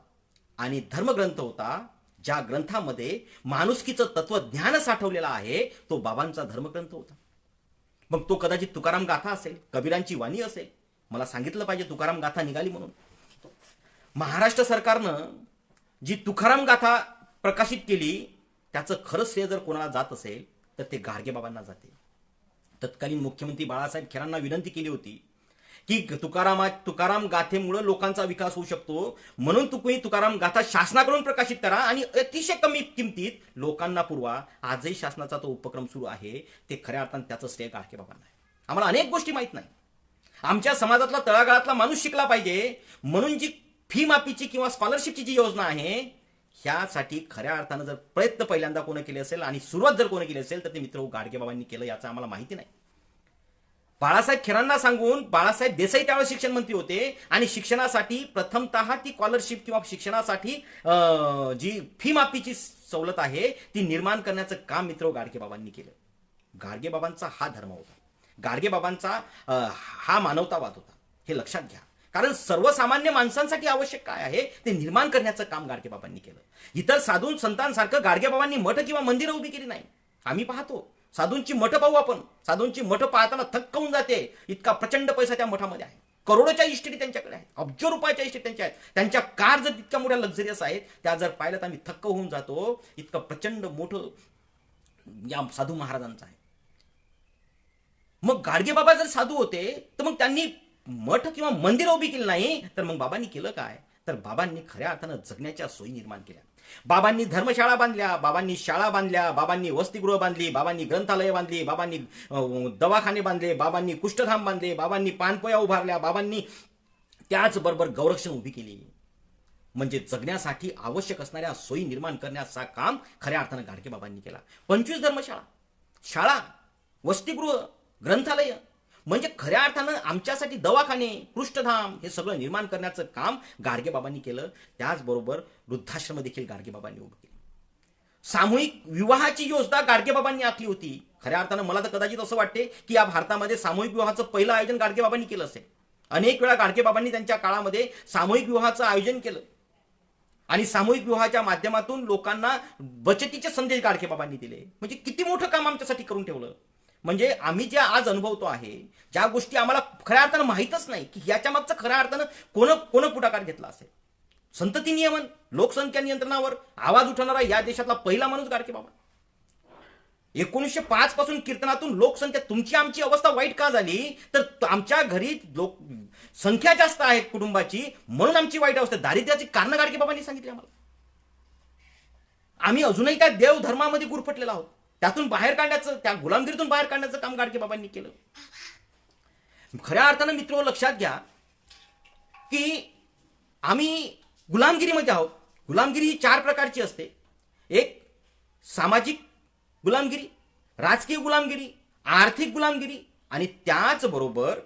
आणि धर्मग्रंथ होता ज्या ग्रंथामध्ये माणुसकीचं तत्वज्ञान साठवलेलं आहे, तो बाबांचा धर्मग्रंथ होता. मग तो कदाचित तुकाराम गाथा असेल, कबीरांची वाणी असेल. मला सांगितलं पाहिजे तुकाराम गाथा निघाली म्हणून. महाराष्ट्र सरकारनं जी तुकाराम गाथा प्रकाशित केली त्याचं खरं श्रेय जर कोणाला जात असेल तर ते गाडगे बाबांना जाते. तत्कालीन मुख्यमंत्री बाळासाहेब खेरांना विनंती केली होती की तुकाराम गाथेमुळे लोकांचा विकास होऊ शकतो, म्हणून तुम्ही तुकाराम गाथा शासनाकडून प्रकाशित करा आणि अतिशय कमी किमतीत लोकांना पुरवा. आजही शासनाचा तो उपक्रम सुरू आहे. ते खऱ्या अर्थानं त्याचं श्रेय गाडगे बाबांना आहे. आम्हाला अनेक गोष्टी माहित नाही. आमच्या समाजातला तळागाळातला माणूस शिकला पाहिजे म्हणून जी फी माफीची किंवा स्कॉलरशिपची जी योजना आहे, ह्यासाठी खऱ्या अर्थानं जर प्रयत्न पहिल्यांदा कोणी केले असेल आणि सुरुवात जर कोणी केली असेल तर ते मित्र गाडगे बाबांनी केलं, याचं आम्हाला माहिती नाही. बाळासाहेब खेरांना सांगून बाळासाहेब देसाई त्यावेळेस शिक्षण मंत्री होते आणि शिक्षणासाठी प्रथमतः ती स्कॉलरशिप किंवा शिक्षणासाठी जी फी माफीची सवलत आहे ती निर्माण करण्याचं काम मित्र गाडगे बाबांनी केलं. गाडगे बाबांचा हा धर्म होता, गाडगे बाबांचा हा मानवतावाद होता, हे लक्षात घ्या. कारण सर्वसामान्य माणसांसाठी आवश्यक काय आहे ते निर्माण करण्याचं काम गाडगे बाबांनी केलं. इतर साधू संतांसारखं गाडगे बाबांनी मठ किंवा मंदिरं उभी केली नाही. आम्ही पाहतो साधूंची मठ पाहू आपण, साधूंची मठ पाहताना थक्क होऊन जाते, इतका प्रचंड पैसा त्या मठामध्ये आहे. करोडोच्या इस्टेटी त्यांच्याकडे आहेत, अब्ज रुपयाच्या इस्टेटी त्यांच्या आहेत, त्यांच्या कार जर तितक्या मोठ्या लक्झरियस आहेत, त्या जर पाहिलं तर आम्ही थक्क होऊन जातो. इतकं प्रचंड मोठं या साधू महाराजांचं आहे. मग गाडगे बाबा जर साधू होते तर मग त्यांनी मठ किंवा मंदिर उभी केली नाही, तर मग बाबांनी केलं काय, तर बाबांनी खऱ्या अर्थानं जगण्याच्या सोयी निर्माण केल्या. बाबांनी धर्मशाळा बांधल्या, बाबांनी शाळा बांधल्या, बाबांनी वसतिगृह बांधली, बाबांनी ग्रंथालय बांधली, बाबांनी दवाखाने बांधले, बाबांनी कुष्ठधाम बांधले, बाबांनी पानपोया उभारल्या, बाबांनी त्याचबरोबर गौरक्षण उभी केली. म्हणजे जगण्यासाठी आवश्यक असणाऱ्या सोयी निर्माण करण्याचा काम खऱ्या अर्थानं गाडगे बाबांनी केला. 25 धर्मशाळा, शाळा, वसतिगृह, ग्रंथालय, म्हणजे खऱ्या अर्थानं आमच्यासाठी दवाखाने, कुष्ठधाम हे सगळं निर्माण करण्याचं काम गाडगे बाबांनी केलं. त्याचबरोबर वृद्धाश्रम देखील गाडगे बाबांनी उभं केलं. सामूहिक विवाहाची योजना गाडगे बाबांनी आखली होती. खऱ्या अर्थानं मला तर कदाचित असं वाटते की या भारतामध्ये सामूहिक विवाहाचं पहिलं आयोजन गाडगे बाबांनी केलं असेल. अनेक वेळा गाडगे बाबांनी त्यांच्या काळामध्ये सामूहिक विवाहाचं आयोजन केलं आणि सामूहिक विवाहाच्या माध्यमातून लोकांना बचतीचे संदेश गाडगे बाबांनी दिले. म्हणजे किती मोठं काम आमच्यासाठी करून ठेवलं. म्हणजे आम्ही जे आज अनुभवतो आहे, ज्या गोष्टी आम्हाला खऱ्या अर्थानं माहीतच नाही की याच्या मागचं खऱ्या अर्थानं कोण पुढाकार घेतला असेल. संतती नियमन, लोकसंख्या नियंत्रणावर आवाज उठवणारा या देशातला पहिला माणूस गाडगे बाबा. 1905 पासून कीर्तनातून लोकसंख्या, तुमची आमची अवस्था वाईट का झाली, तर आमच्या घरी संख्या जास्त आहे कुटुंबाची म्हणून आमची वाईट अवस्था. दारिद्र्याची कारण गाडगे बाबांनी सांगितले आम्हाला. आम्ही अजूनही त्या देव धर्मामध्ये गुरफटलेलो आहोत. त्यातून बाहेर काढण्याचं, त्या गुलामगिरीतून बाहेर काढण्याचं काम गाडगे बाबांनी केलं. खऱ्या अर्थानं मित्र लक्षात घ्या की आम्ही गुलामगिरीमध्ये आहोत. गुलामगिरी ही 4 प्रकारची असते. एक सामाजिक गुलामगिरी, राजकीय गुलामगिरी, आर्थिक गुलामगिरी आणि त्याचबरोबर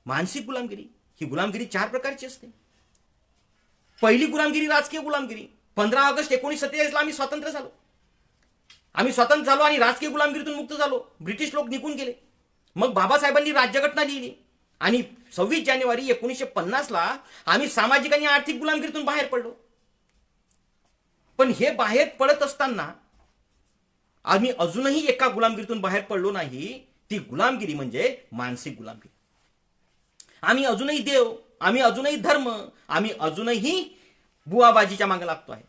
मानसिक गुलामगिरी. ही गुलामगिरी 4 प्रकारची असते. पहिली गुलामगिरी राजकीय गुलामगिरी. 15 ऑगस्ट 1947ला आम्ही स्वातंत्र्य झालो. आम्ही स्वतंत्र झालो आणि राजकीय गुलामगिरीतून मुक्त झालो. ब्रिटिश लोक निघून गेले. मग बाबासाहेबांनी राज्यघटना लिहिली आणि 26 जानेवारी 1950ला आम्ही सामाजिक आणि आर्थिक गुलामगिरीतून बाहेर पडलो. पण हे बाहेर पडत असताना आम्ही अजूनही एका गुलामगिरीतून बाहेर पडलो नाही. ती गुलामगिरी म्हणजे मानसिक गुलामगिरी. आम्ही अजूनही देव, आम्ही अजूनही धर्म, आम्ही अजूनही बुवाबाजीच्या मागे लागतो आहे.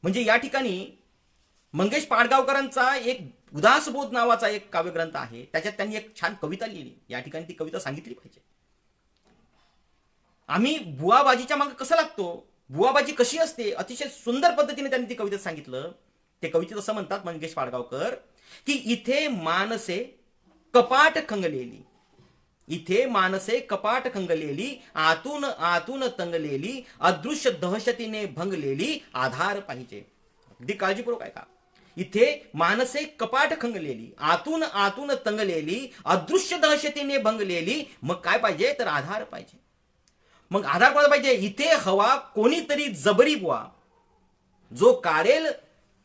म्हणजे या ठिकाणी मंगेश पाडगावकरांचा एक उदासबोध नावाचा एक काव्यग्रंथ आहे. त्याच्यात त्यांनी एक छान कविता लिहिली. या ठिकाणी ती कविता सांगितली पाहिजे. आम्ही बुवाबाजीच्या मागे कसं लागतो, बुवाबाजी कशी असते, अतिशय सुंदर पद्धतीने त्यांनी ती कवितेत सांगितलं. ते कवितेत असं म्हणतात मंगेश पाडगावकर की इथे मानसे कपाट खंगलेली, इथे मानसे कपाट खंगलेली, आतून आतून तंगलेली, अदृश्य दहशतीने भंगलेली, आधार पाहिजे. अगदी काळजीपूर्वक ऐका. इथे मानसे कपाट खंगलेली, आतून आतून तंगलेली, अदृश्य दहशतीने भंगलेली, मग काय पाहिजे तर आधार पाहिजे. मग आधार कोणाला पाहिजे. इथे हवा कोणीतरी जबरी बुवा, जो काढेल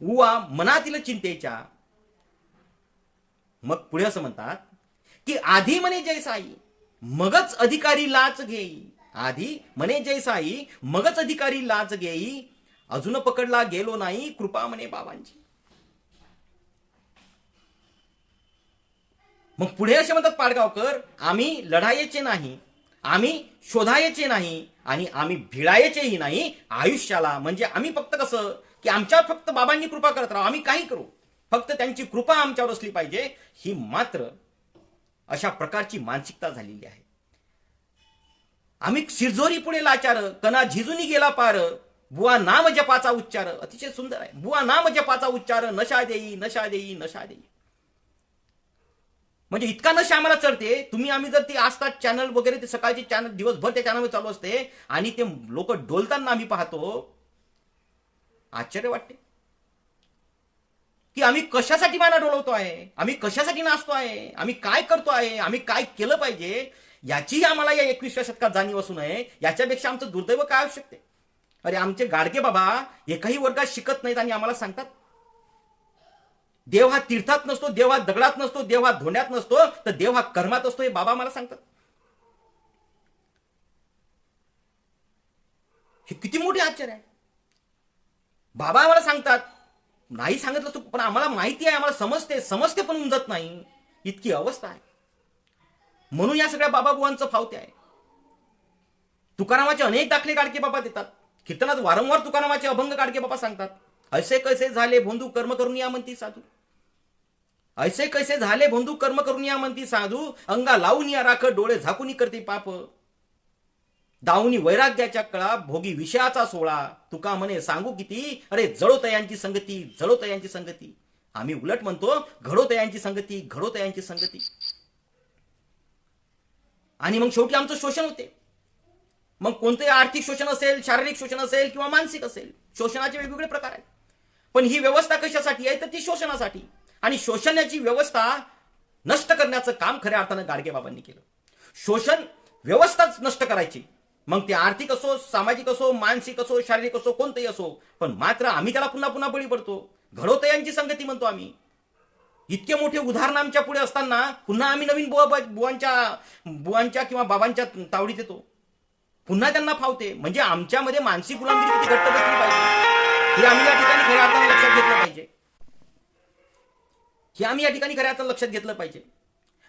उवा मनातील चिंतेच्या. मग पुढे असं म्हणतात की आधी म्हणे जैसाई मगच अधिकारी लाच घेई, आधी म्हणे जैसाई मगच अधिकारी लाच घेई, अजून पकडला गेलो नाही कृपा म्हणे बाबांची. मग पुढे असे म्हणतात पाडगावकर, आम्ही लढायचे नाही, आम्ही शोधायचे नाही आणि आम्ही भिडायचेही नाही आयुष्याला. म्हणजे आम्ही फक्त कसं की आमच्यावर फक्त बाबांनी कृपा करत राहू, आम्ही काही करू, फक्त त्यांची कृपा आमच्यावर असली पाहिजे. ही मात्र अशा प्रकारची मानसिकता झालेली आहे. आम्ही शिरजोरी पुढे लाचार, कणा झिजूनी गेला पार, बुवा नाम जपाचा उच्चार. अतिशय सुंदर आहे. बुवा नाम जपाचा उच्चार, नशा देई नशा देई नशा देई. म्हणजे इतका नशा आम्हाला चढते. तुम्ही आम्ही जर ती आस्था चॅनल वगैरे ते सकाळचे चॅनल दिवसभर त्या चॅनलवर चालू असते आणि ते लोक डोलताना आम्ही पाहतो, आश्चर्य वाटते की आम्ही कशासाठी माना डोलवतो आहे, आम्ही कशासाठी नाचतो आहे, आम्ही काय करतो आहे, आम्ही काय केलं पाहिजे याची आम्हाला या 21व्या शतकात जाणीव असू नये. याच्यापेक्षा आमचं दुर्दैव काय असू शकते. अरे आमचे गाडगे बाबा एकाही वर्गात शिकत नाहीत आणि आम्हाला सांगतात देव हा तीर्थात नसतो, देव हा दगडात नसतो, देव हा धोंड्यात नसतो, तर देव हा कर्मात असतो. हे बाबा मला सांगतात. हे किती मोठे आश्चर्य आहे. बाबा आम्हाला सांगतात, नाही सांगितलं तू पण आम्हाला माहिती आहे, आम्हाला समजते पण उमजत नाही, इतकी अवस्था आहे. म्हणून या सगळ्या बाबा बुवांचं फावते आहे. तुकारामाचे अनेक दाखले गाडगे बाबा देतात. कीर्तनात वारंवार तुकारामाचे अभंग गाडगे बाबा सांगतात. ऐसे कैसे झाले भोंदू कर्म करून या म्हणती साधू, ऐसे कैसे झाले भोंदू कर्म करून या म्हणती साधू, अंगा लावून या राख डोळे झाकून करते पाप, दावनी वैराग्याच्या कळा भोगी विषयाचा सोळा, तुका म्हणे सांगू किती, अरे जळोतयांची संगती जळोतयांची संगती. आम्ही उलट म्हणतो घडोतयांची संगती घडोतयांची संगती. आणि मग शेवटी आमचं शोषण होते. मग कोणते आर्थिक शोषण असेल, शारीरिक शोषण असेल किंवा मानसिक असेल, शोषणाचे वेगवेगळे प्रकार आहेत. पण ही व्यवस्था कशासाठी आहे तर ती शोषणासाठी. आणि शोषणाची व्यवस्था नष्ट करण्याचं काम खऱ्या अर्थानं गाडगे बाबांनी केलं. शोषण व्यवस्थाच नष्ट करायची, मग ते आर्थिक असो, सामाजिक असो, मानसिक असो, शारीरिक असो, कोणतेही असो. पण मात्र आम्ही त्याला पुन्हा पुन्हा बळी पडतो. घडोतयांची संगती म्हणतो आम्ही. इतके मोठे उदाहरण आमच्या पुढे असताना पुन्हा आम्ही नवीन बुवांच्या किंवा बाबांच्या तावडीत येतो. पुन्हा त्यांना फावते. म्हणजे आमच्यामध्ये मानसिक गुलामगिरी किती घट्ट बसली पाहिजे हे आम्ही या ठिकाणी खऱ्या अर्थानं लक्षात घेतलं पाहिजे. हे आम्ही या ठिकाणी खऱ्या अर्थानं लक्षात घेतलं पाहिजे.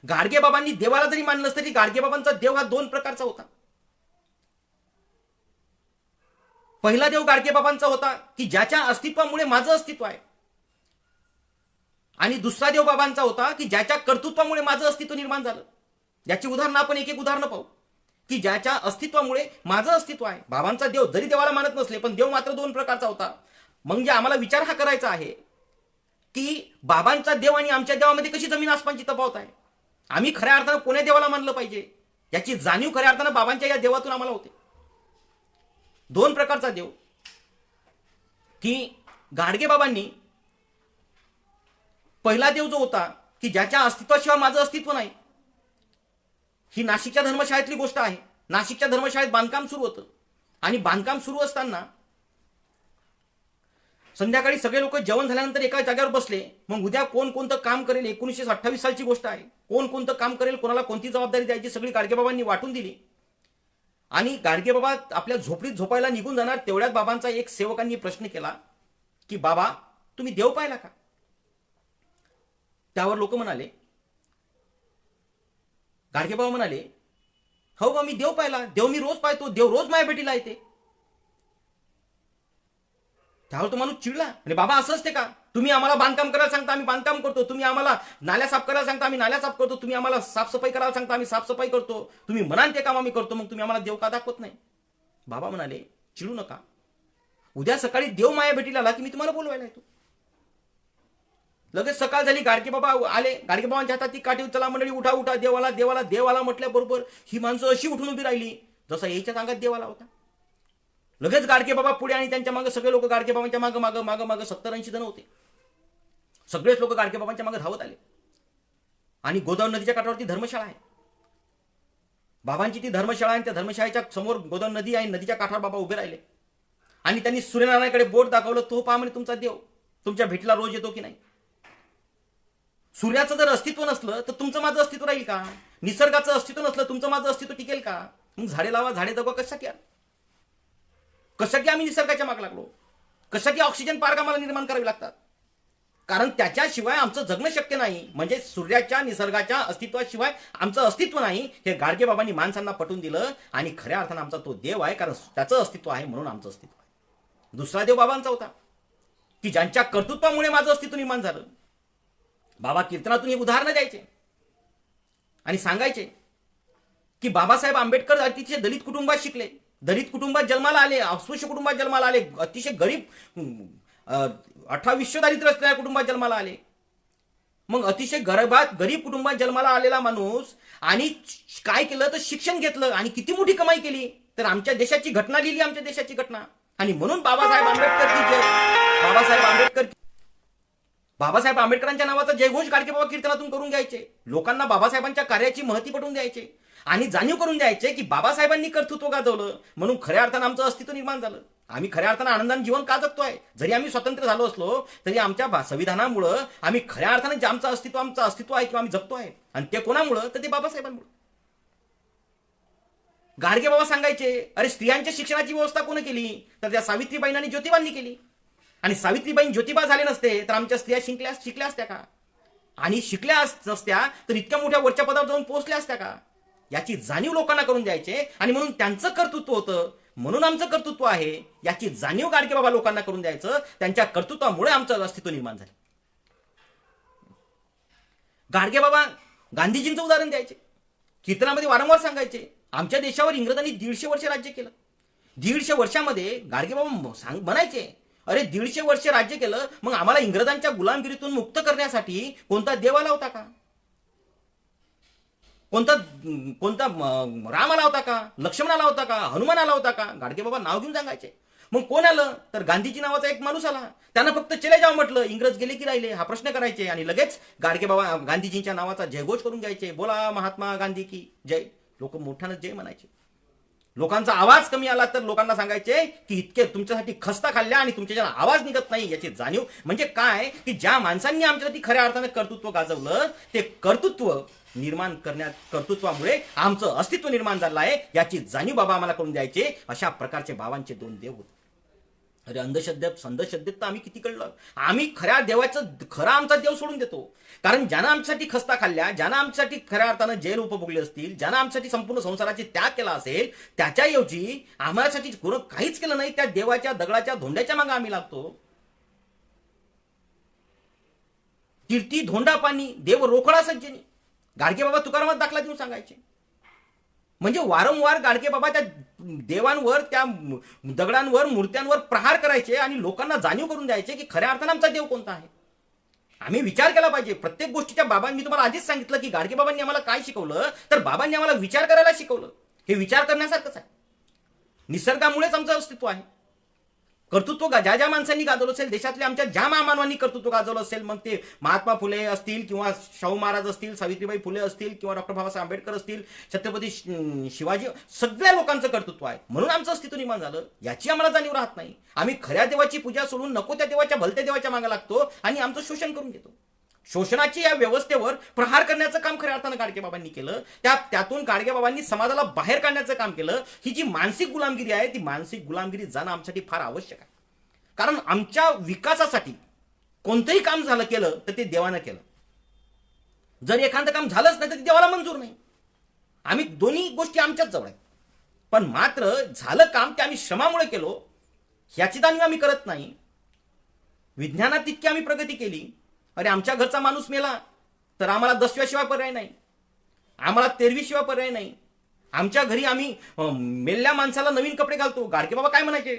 गाडगे बाबांनी देवाला जरी मानलं तरी गाडगे बाबांचा देव हा 2 प्रकारचा होता. पहिला देव गाडगे बाबांचा होता की ज्याच्या अस्तित्वामुळे माझं अस्तित्व आहे. आणि दुसरा देव बाबांचा होता की ज्याच्या कर्तृत्वामुळे माझं अस्तित्व निर्माण झालं. याची उदाहरणं आपण एक एक उदाहरणं पाहू की ज्याच्या अस्तित्वामुळे माझं अस्तित्व आहे. बाबांचा देव जरी देवाला मानत नसले पण देव मात्र 2 प्रकारचा होता. म्हणजे आम्हाला विचार हा करायचा आहे की बाबांचा देव आणि आमच्या देवामध्ये कशी जमीन आसमानची तफावत आहे. आम्ही खऱ्या अर्थानं कोण्या देवाला मानलं पाहिजे याची जाणीव खऱ्या अर्थानं बाबांच्या या देवातून आम्हाला होते. दोन प्रकारचा देव, की गाडगेबाबांनी पहिला देव जो होता की ज्याच्या अस्तित्वाशिवाय माझं अस्तित्व नाही, ही नाशिकच्या धर्मशाळेतली गोष्ट आहे. नाशिकच्या धर्मशाळेत बांधकाम सुरू होतं आणि बांधकाम सुरू असताना संध्याकाळी सगळे लोक जेवण झाल्यानंतर एका जागेवर बसले. मग उद्या कोण कोणतं काम करेल, 1928 सालची गोष्ट आहे, कोण कोणतं काम करेल, कोणाला कोणती जबाबदारी द्यायची सगळी गाडगेबाबांनी वाटून दिली. आणि गाडगेबाबा आपल्या झोपडीत झोपायला निघून जाणार तेवढ्यात बाबांचा एक सेवकांनी प्रश्न केला की बाबा तुम्ही देव पाहिला का? त्यावर लोक म्हणाले, गाडगेबाबा म्हणाले, हो बा मी देव पाहिला, देव मी रोज पाहतो, देव रोज माझ्या भेटीला येते. त्यावर तो माणूस चिडला आणि बाबा असं असते का? तुम्ही आम्हाला बांधकाम करायला सांगता आम्ही बांधकाम करतो, तुम्ही आम्हाला नाल्या साफ करायला सांगता आम्ही नाल्या साफ करतो, तुम्ही आम्हाला साफसफाई करायला सांगता आम्ही साफसफाई करतो, तुम्ही म्हणाल ते काम आम्ही करतो, मग तुम्ही आम्हाला देव का दाखवत नाही? बाबा म्हणाले, चिडू नका, उद्या सकाळी देव माझ्या भेटीला आला की मी तुम्हाला बोलवायला येतो. लगेच सकाळ झाली, गाडगेबाबा आले. गाडगेबाबांच्या हातात ती काठी, चला मंडळी उठा उठा, देवाला देवाला देवाला म्हटल्याबरोबर ही माणसं अशी उठून उभी राहिली जसा याच्या अंगात देवाला होता. लगेच गाडगेबाबा पुढे आणि त्यांच्या मागे सगळे लोक गाडगेबाबांच्या मागे मागे मागे मागे 70-80 जण होते. सगळेच लोक गाडगेबाबांच्या मागे धावत आले आणि गोदावरी नदीच्या काठावरती धर्मशाळा आहे. बाबांची ती धर्मशाळा आहे, त्या धर्मशाळेच्या समोर गोदावरी नदी आहे. नदीच्या काठावर बाबा उभे राहिले आणि त्यांनी सूर्यनारायणाकडे बोट दाखवलं. तो पहा म्हणे तुमचा देव तुमच्या भेटीला रोज येतो की नाही. सूर्याचं जर अस्तित्व नसलं तर तुमचं माझं अस्तित्व राहील का? निसर्गाचं अस्तित्व नसलं तुमचं माझं अस्तित्व टिकेल का? मग झाडे लावा झाडे जगवा कशासाठी? कशासाठी आम्ही निसर्गाच्या मागे लागलो? कशासाठी ऑक्सिजन पार्क आम्हाला निर्माण करावे लागतात? कारण त्याच्याशिवाय आमचं जगणं शक्य नाही. म्हणजे सूर्याच्या निसर्गाच्या अस्तित्वाशिवाय आमचं अस्तित्व नाही हे गाडगेबाबांनी माणसांना पटवून दिलं. आणि खऱ्या अर्थानं आमचा तो देव आहे, कारण त्याचं अस्तित्व आहे म्हणून आमचं अस्तित्व आहे. दुसरा देव बाबांचा होता की ज्यांच्या कर्तृत्वामुळे माझं अस्तित्व निर्माण झालं. बाबा कीर्तनातून हे उदाहरणं द्यायचे आणि सांगायचे की बाबासाहेब आंबेडकर अतिशय दलित कुटुंबात शिकले, दलित कुटुंबात जन्माला आले, अस्पृश्य कुटुंबात जन्माला आले, अतिशय गरीब 18 विश्व दारिद्र्य असलेल्या कुटुंबात जन्माला आले. मग अतिशय गरीब कुटुंबात जन्माला आलेला माणूस आणि काय केलं तर शिक्षण घेतलं आणि किती मोठी कमाई केली, तर आमच्या देशाची घटना लिहिली, आमच्या देशाची घटना. आणि म्हणून बाबासाहेब आंबेडकर की जय, बाबासाहेब आंबेडकरांच्या नावाचा जयघोष गाडगेबाबा कीर्तनातून करून घ्यायचे. लोकांना बाबासाहेबांच्या कार्याची महती पटवून द्यायचे आणि जाणीव करून द्यायचे की बाबासाहेबांनी कर्तृत्व गाजवलं म्हणून खऱ्या अर्थानं आमचं अस्तित्व निर्माण झालं. आम्ही खऱ्या अर्थानं आनंदाने जीवन का जगतोय? जरी आम्ही स्वतंत्र झालो असलो तरी आमच्या संविधानामुळं आम्ही खऱ्या अर्थानं जे आमचं अस्तित्व आहे किंवा आम्ही जगतो आहे. आणि ते कोणामुळं? तर ते बाबासाहेबांमुळे. गाडगेबाबा सांगायचे, अरे स्त्रियांच्या शिक्षणाची व्यवस्था कोणी केली? तर त्या सावित्रीबाईंनी आणि ज्योतिबांनी केली. आणि सावित्रीबाई ज्योतिबा झाले नसते तर आमच्या स्त्रिया शिकल्या असत्या का? आणि शिकल्या नसत्या तर इतक्या मोठ्या वरच्या पदावर जाऊन पोहोचल्या असत्या का? याची जाणीव लोकांना करून द्यायचे. आणि म्हणून त्यांचं कर्तृत्व होतं म्हणून आमचं कर्तृत्व आहे याची जाणीव गाडगेबाबा लोकांना करून द्यायचं. त्यांच्या कर्तृत्वामुळे आमचं अस्तित्व निर्माण झालं. गाडगेबाबा गांधीजींचं उदाहरण द्यायचे, कीर्तनामध्ये वारंवार सांगायचे, आमच्या देशावर इंग्रजांनी 150 वर्ष राज्य केलं. 150 वर्षामध्ये गाडगेबाबा म्हणायचे, अरे 150 वर्ष राज्य केलं, मग आम्हाला इंग्रजांच्या गुलामगिरीतून मुक्त करण्यासाठी कोणता देव आला होता का? कोणता राम आला होता का? लक्ष्मण आला होता का? हनुमान आला होता का? गाडगेबाबा नाव घेऊन सांगायचे. मग कोण आलं? तर गांधीजी नावाचा एक माणूस आला. त्यांना फक्त चले जाव म्हटलं, इंग्रज गेले की राहिले हा प्रश्न करायचे आणि लगेच गाडगेबाबा गांधीजींच्या नावाचा जयघोष करून घ्यायचे, बोला महात्मा गांधी की जय. लोक मोठ्यानं जय म्हणायचे. लोकांचा आवाज कमी आला तर लोकांना सांगायचे की इतके तुमच्यासाठी खस्ता खाल्ल्या आणि तुमच्या आवाज निघत नाही याची जाणीव. म्हणजे काय की ज्या माणसांनी आमच्यासाठी खऱ्या अर्थाने कर्तृत्व गाजवलं ते कर्तृत्व निर्माण कर्तृत्वामुळे आमचं अस्तित्व निर्माण झालं आहे याची जाणीव बाबा आम्हाला करून द्यायचे. अशा प्रकारचे बाबांचे 2 देव होते. अरे अंधश्रद्धेत तर आम्ही किती कळलं. आम्ही खऱ्या देवाचं खरा आमचा देव सोडून देतो. कारण ज्यानं आमच्यासाठी खस्ता खाल्ल्या, ज्यानं आमच्यासाठी खऱ्या अर्थानं जेल उपभोगली असतील, ज्यानं आमच्यासाठी संपूर्ण संसाराची त्याग केला असेल, त्याच्याऐवजी आम्हासाठी कोण काहीच केलं नाही, त्या देवाच्या दगडाच्या धोंड्याच्या मागे आम्ही लागतो. कीर्ती धोंडा पाणी देव रोकडा सज्जनी गाडगेबाबा तुकारामात दाखला देऊन सांगायचे. म्हणजे वारंवार गाडगेबाबा त्या देवांवर, त्या दगडांवर, मूर्त्यांवर प्रहार करायचे आणि लोकांना जाणीव करून द्यायचे की खऱ्या अर्थानं आमचा देव कोणता आहे. आम्ही विचार केला पाहिजे प्रत्येक गोष्टीच्या. बाबांनी तुम्हाला आधीच सांगितलं की गाडगेबाबांनी आम्हाला काय शिकवलं, तर बाबांनी आम्हाला विचार करायला शिकवलं. हे विचार करण्यासारखंच आहे. निसर्गामुळेच आमचं अस्तित्व आहे. कर्तृत्व ज्या ज्या माणसांनी गाजवलं असेल, देशातल्या आमच्या ज्या महामानवांनी कर्तृत्व गाजवलं असेल, मग ते महात्मा फुले असतील किंवा शाहू महाराज असतील, सावित्रीबाई फुले असतील किंवा डॉक्टर बाबासाहेब आंबेडकर असतील, छत्रपती शिवाजी, सगळ्या लोकांचं कर्तृत्व आहे. म्हणून आमचं अस्तित्व निर्माण झालं. याची आम्हाला जाणीव राहत नाही. आम्ही खऱ्या देवाची पूजा सोडून नको त्या देवाच्या भलत्या देवाच्या मागे लागतो आणि आमचं शोषण करून घेतो. शोषणाची या व्यवस्थेवर प्रहार करण्याचं काम खऱ्या अर्थानं गाडगेबाबांनी केलं. त्यातून गाडगेबाबांनी समाजाला बाहेर काढण्याचं काम केलं. ही जी मानसिक गुलामगिरी आहे, ती मानसिक गुलामगिरी जाणं आमच्यासाठी फार आवश्यक आहे. कारण आमच्या विकासासाठी कोणतंही काम झालं केलं तर ते देवानं केलं. जर एखादं काम झालंच नाही तर ते देवाला मंजूर नाही. आम्ही दोन्ही गोष्टी आमच्याच जवळ आहेत. पण मात्र झालं काम ते आम्ही श्रमामुळे केलो, ह्याची जाणीव आम्ही करत नाही. विज्ञानात तितकी आम्ही प्रगती केली. अरे आमच्या घरचा माणूस मेला तर आम्हाला 10व्याशिवाय पर्याय नाही, आम्हाला 13वीशिवाय पर्याय नाही. आमच्या घरी आम्ही मेलेल्या माणसाला नवीन कपडे घालतो. गाडगेबाबा काय म्हणायचे?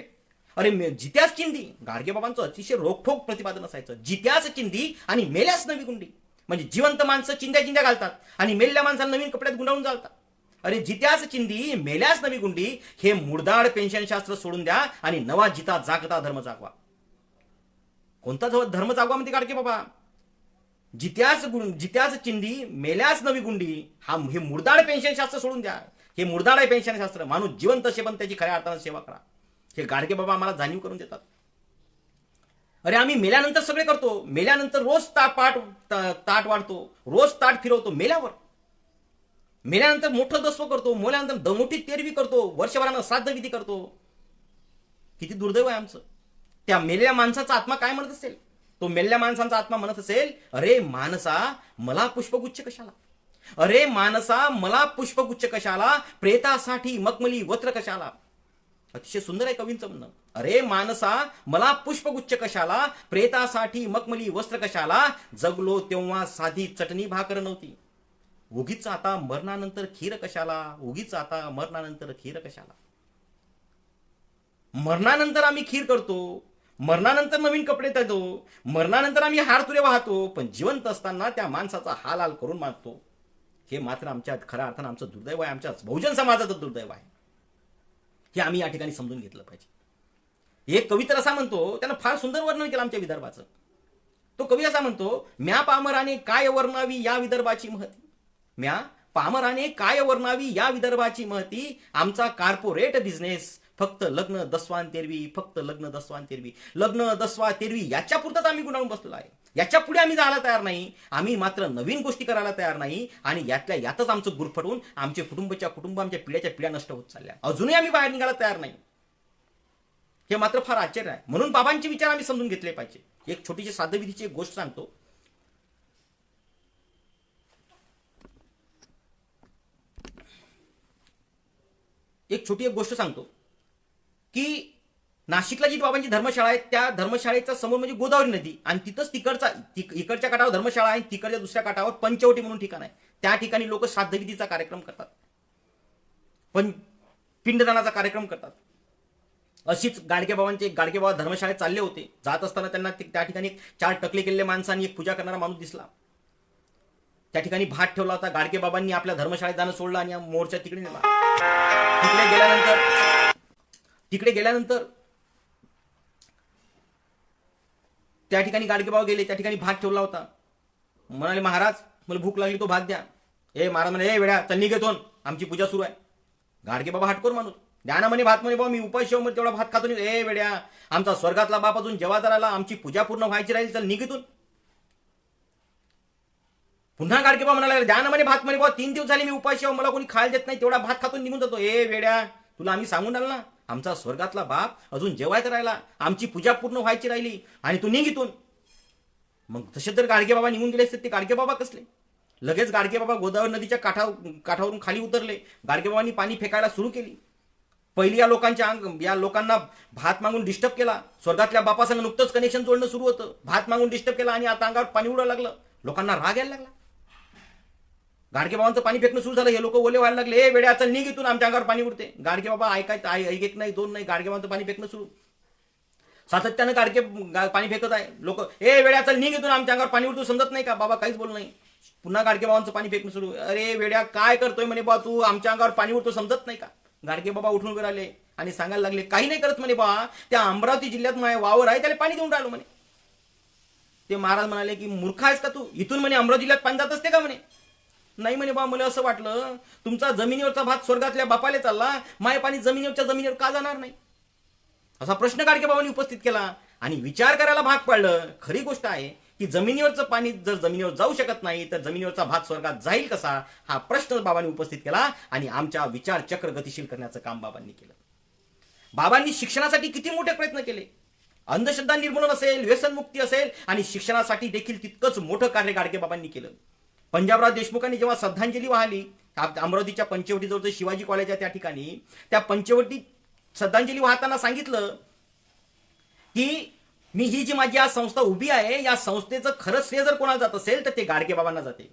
अरे जित्यास चिंधी. गाडगेबाबांचं अतिशय रोखठोक प्रतिपादन असायचं. जित्यास चिंधी आणि मेल्यास नवी गुंडी. म्हणजे जिवंत माणसं चिंध्या चिंध्या घालतात आणि मेलेल्या माणसाला नवीन कपड्यात गुंडाळून चालतात. अरे जित्यास चिंधी मेल्यास नवी गुंडी हे मुडदाड पेन्शनशास्त्र सोडून द्या आणि नवा जिता जागता धर्म जागवा. कोणता धर्म जागवा म्हणते गाडगेबाबा? जित्यास चिंधी मेल्यास नवी गुंडी हे मुर्दाड पेन्शनशास्त्र सोडून द्या. हे मुर्दाड आहे पेन्शनशास्त्र. माणूस जिवंत असे पण त्याची खऱ्या अर्थानं सेवा करा. हे गाडगेबाबा आम्हाला जाणीव करून देतात. अरे आम्ही मेल्यानंतर सगळे करतो. मेल्यानंतर रोज ताट वाढतो, रोज ताट फिरवतो. मेल्यानंतर मोठं दस्व करतो, मेल्यानंतर मोठी तेरवी करतो, वर्षभरानं श्राद्ध विधी करतो. किती दुर्दैव आहे आमचं. त्या मेलेल्या माणसाचा आत्मा काय म्हणत असेल? तो मेलेल्या माणसांचा आत्मा म्हणत असेल, अरे मानसा मला पुष्पगुच्छ कशाला, अरे मानसा मला पुष्पगुच्छ कशाला, प्रेतासाठी मखमली वस्त्र कशाला. अतिशय सुंदर आहे कवींचं म्हणणं. अरे मानसा मला पुष्पगुच्छ कशाला, प्रेतासाठी मखमली वस्त्र कशाला, जगलो तेव्हा साधी चटणी भाकर नव्हती. उगीच आता मरणानंतर खीर कशाला, उगीच आता मरणानंतर खीर कशाला. मरणानंतर आम्ही खीर करतो, मरणानंतर नवीन कपडे देतो, मरणानंतर आम्ही हारतुरे वाहतो, पण जिवंत असताना त्या माणसाचा हाल करून मारतो. हे मात्र आमच्या खऱ्या अर्थानं आमचं दुर्दैव आहे, आमच्या बहुजन समाजाचं दुर्दैव आहे. हे आम्ही या ठिकाणी समजून घेतलं पाहिजे. एक कवी तर असा म्हणतो, त्यानं फार सुंदर वर्णन केलं आमच्या विदर्भाचं. तो कवी असा म्हणतो, म्या पामराने काय वर्णावी या विदर्भाची महती, म्या पामराने काय वर्णावी या विदर्भाची महती, आमचा कॉर्पोरेट बिझनेस फक्त लग्न दसवान तेरवी, फक्त लग्न दसवान तेरवी, लग्न दसवा तेरवी याच्या पुरतच आम्ही गुंडाळून बसलेलो आहे. याच्या पुढे आम्ही जायला तयार नाही. आम्ही मात्र नवीन गोष्टी करायला तयार नाही आणि यातल्या यातच आमचं गुरफटून आमचे कुटुंबाच्या कुटुंब आमच्या पिढ्याच्या पिढ्या नष्ट होत चालल्या. अजूनही आम्ही बाहेर निघायला तयार नाही. हे मात्र फार आश्चर्य आहे. म्हणून बाबांचे विचार आम्ही समजून घेतले पाहिजे. एक छोटीशी साधविधीची एक गोष्ट सांगतो. एक गोष्ट सांगतो की नाशिकला जी बाबांची धर्मशाळा आहे, त्या धर्मशाळेच्या समोर म्हणजे गोदावरी नदी आणि तिथंच इकडच्या काठावर धर्मशाळा आहे, तिकडच्या दुसऱ्या काठावर पंचवटी म्हणून ठिकाण आहे. त्या ठिकाणी लोक श्राद्धविधीचा कार्यक्रम करतात, पण पिंडदानाचा कार्यक्रम करतात. अशीच गाडगेबाबा धर्मशाळेत चालले होते. जात असताना त्यांना त्या ठिकाणी 4 टकले केलेल्या माणसांनी एक पूजा करणारा माणूस दिसला. त्या ठिकाणी भात ठेवला होता. गाडगेबाबांनी आपल्या धर्मशाळेत जाणं सोडलं आणि मोर्चा तिकडे नेला. तिकडे गेल्यानंतर त्या ठिकाणी गाडगेबाबा गेले. त्या ठिकाणी भात ठेवला होता. म्हणाले, महाराज मला भूक लागली, तो भात द्या. महाराज म्हणे, ए वेड्या चल निघेतून, आमची पूजा सुरू आहे. गाडगेबाबा हटकोर माणूस, द्या ना म्हणे भात. म्हणे, बाबा मी उपाशी मध्ये तेवढा भात खातो. ए वेड्या, आमचा स्वर्गातला बाप अजून जेव्हा राहिला, आमची पूजा पूर्ण व्हायची राहील, चल निघेतून. पुन्हा गाडगेबाबा म्हणाला, द्या ना म्हणे भात. म्हणे, बाबा 3 दिवस झाले मी उपाशी आहो, मला कोणी खायला देत नाही, तेवढा भात खातून निघून जातो. ए वेड्या, तुला आम्ही सांगून आलो ना, आमचा स्वर्गातला बाप अजून जेवायचा राहिला, आमची पूजा पूर्ण व्हायची राहिली आणि तू निघितून. मग तसे जर गाडगेबाबा निघून गेले असते, ते गाडगेबाबा कसले? लगेच गाडगेबाबा गोदावरी नदीच्या काठावरून खाली उतरले. गाडगेबाबांनी पाणी फेकायला सुरू केली. पहिली या लोकांना भात मागून डिस्टर्ब केला. स्वर्गातल्या बापासंग नुकतंच कनेक्शन जोडणं सुरू होतं. भात मागून डिस्टर्ब केला आणि आता अंगावर पाणी उडायला लागलं. लोकांना राग यायला लागला. गाडगेबाबांचं पाणी फेकणं सुरू झालं. हे लोक ओले व्हायला लागले. ए वेड्या चल निघ इथून, आमच्या अंगावर पाणी उडते. गाडगेबाबा एक नाही 2 नाही, गाडगेबाबांचं पाणी फेकणं सुरू. सातत्यानं पाणी फेकत आहे. लोक, ए वेड्या चल निघ इथून, आमच्या अंगावर पाणी उडतो, समजत नाही का? बाबा काहीच बोल नाही. पुन्हा गाडगेबाबांचं पाणी फेकणं सुरू. अरे वेड्या काय करतोय म्हणे, बा तू, आमच्या अंगावर पाणी उडतो, समजत नाही का? गाडगेबाबा उठून उभे राहिले. आणि सांगायला लागले काही नाही करत म्हणे बा, त्या अमरावती जिल्ह्यात माझ्या वावर आहे त्याला पाणी देऊन राहिलो म्हणे. ते महाराज म्हणाले की मूर्ख आहेस का तू, इथून म्हणे अमरावती जिल्ह्यात पाणी जात असते का म्हणे. नाही म्हणे बा, मला असं वाटलं तुमचा जमिनीवरचा भात स्वर्गातल्या बापाले चालला, माय पाणी जमिनीवरच्या जमिनीवर का जाणार नाही, असा प्रश्न गाडगेबाबांनी उपस्थित केला. आणि विचार करायला भाग पाडलं. खरी गोष्ट आहे की जमिनीवरचं पाणी जर जमिनीवर जाऊ शकत नाही तर जमिनीवरचा भात स्वर्गात जाईल कसा, हा प्रश्न बाबांनी उपस्थित केला. आणि आमच्या विचार चक्र गतिशील करण्याचं काम बाबांनी केलं. बाबांनी शिक्षणासाठी किती मोठे प्रयत्न केले. अंधश्रद्धा निर्मूलन असेल, व्यसनमुक्ती असेल, आणि शिक्षणासाठी देखील तितकंच मोठं कार्य गाडगेबाबांनी केलं. पंजाबराव देशमुखांनी जेव्हा श्रद्धांजली वाहिली अमरावतीच्या पंचवटीजवळचं शिवाजी कॉलेज आहे त्या ठिकाणी, त्या पंचवटी श्रद्धांजली वाहताना सांगितलं की मी ही जी माझी आज संस्था उभी आहे, या संस्थेचं खरंच श्रेय जर कोणाला जात असेल तर ते गाडगेबाबांना जाते.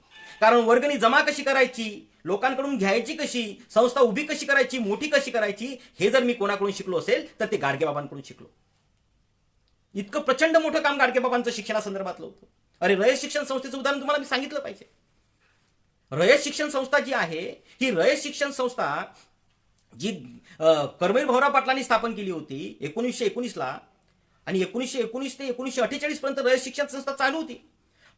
कारण वर्गणी जमा कशी करायची, लोकांकडून घ्यायची कशी, संस्था उभी कशी करायची, मोठी कशी करायची, हे जर मी कोणाकडून शिकलो असेल तर ते गाडगेबाबांकडून शिकलो. इतकं प्रचंड मोठं काम गाडगेबाबांचं शिक्षणासंदर्भातलं होतं. अरे रयत शिक्षण संस्थेचं उदाहरण तुम्हाला मी सांगितलं पाहिजे. रयत शिक्षण संस्था जी आहे, ही रयत शिक्षण संस्था जी कर्मवीर भाऊराव पाटलांनी स्थापन केली होती 1919ला, आणि 1919 ते 1948 पर्यंत रयत शिक्षण संस्था चालू होती.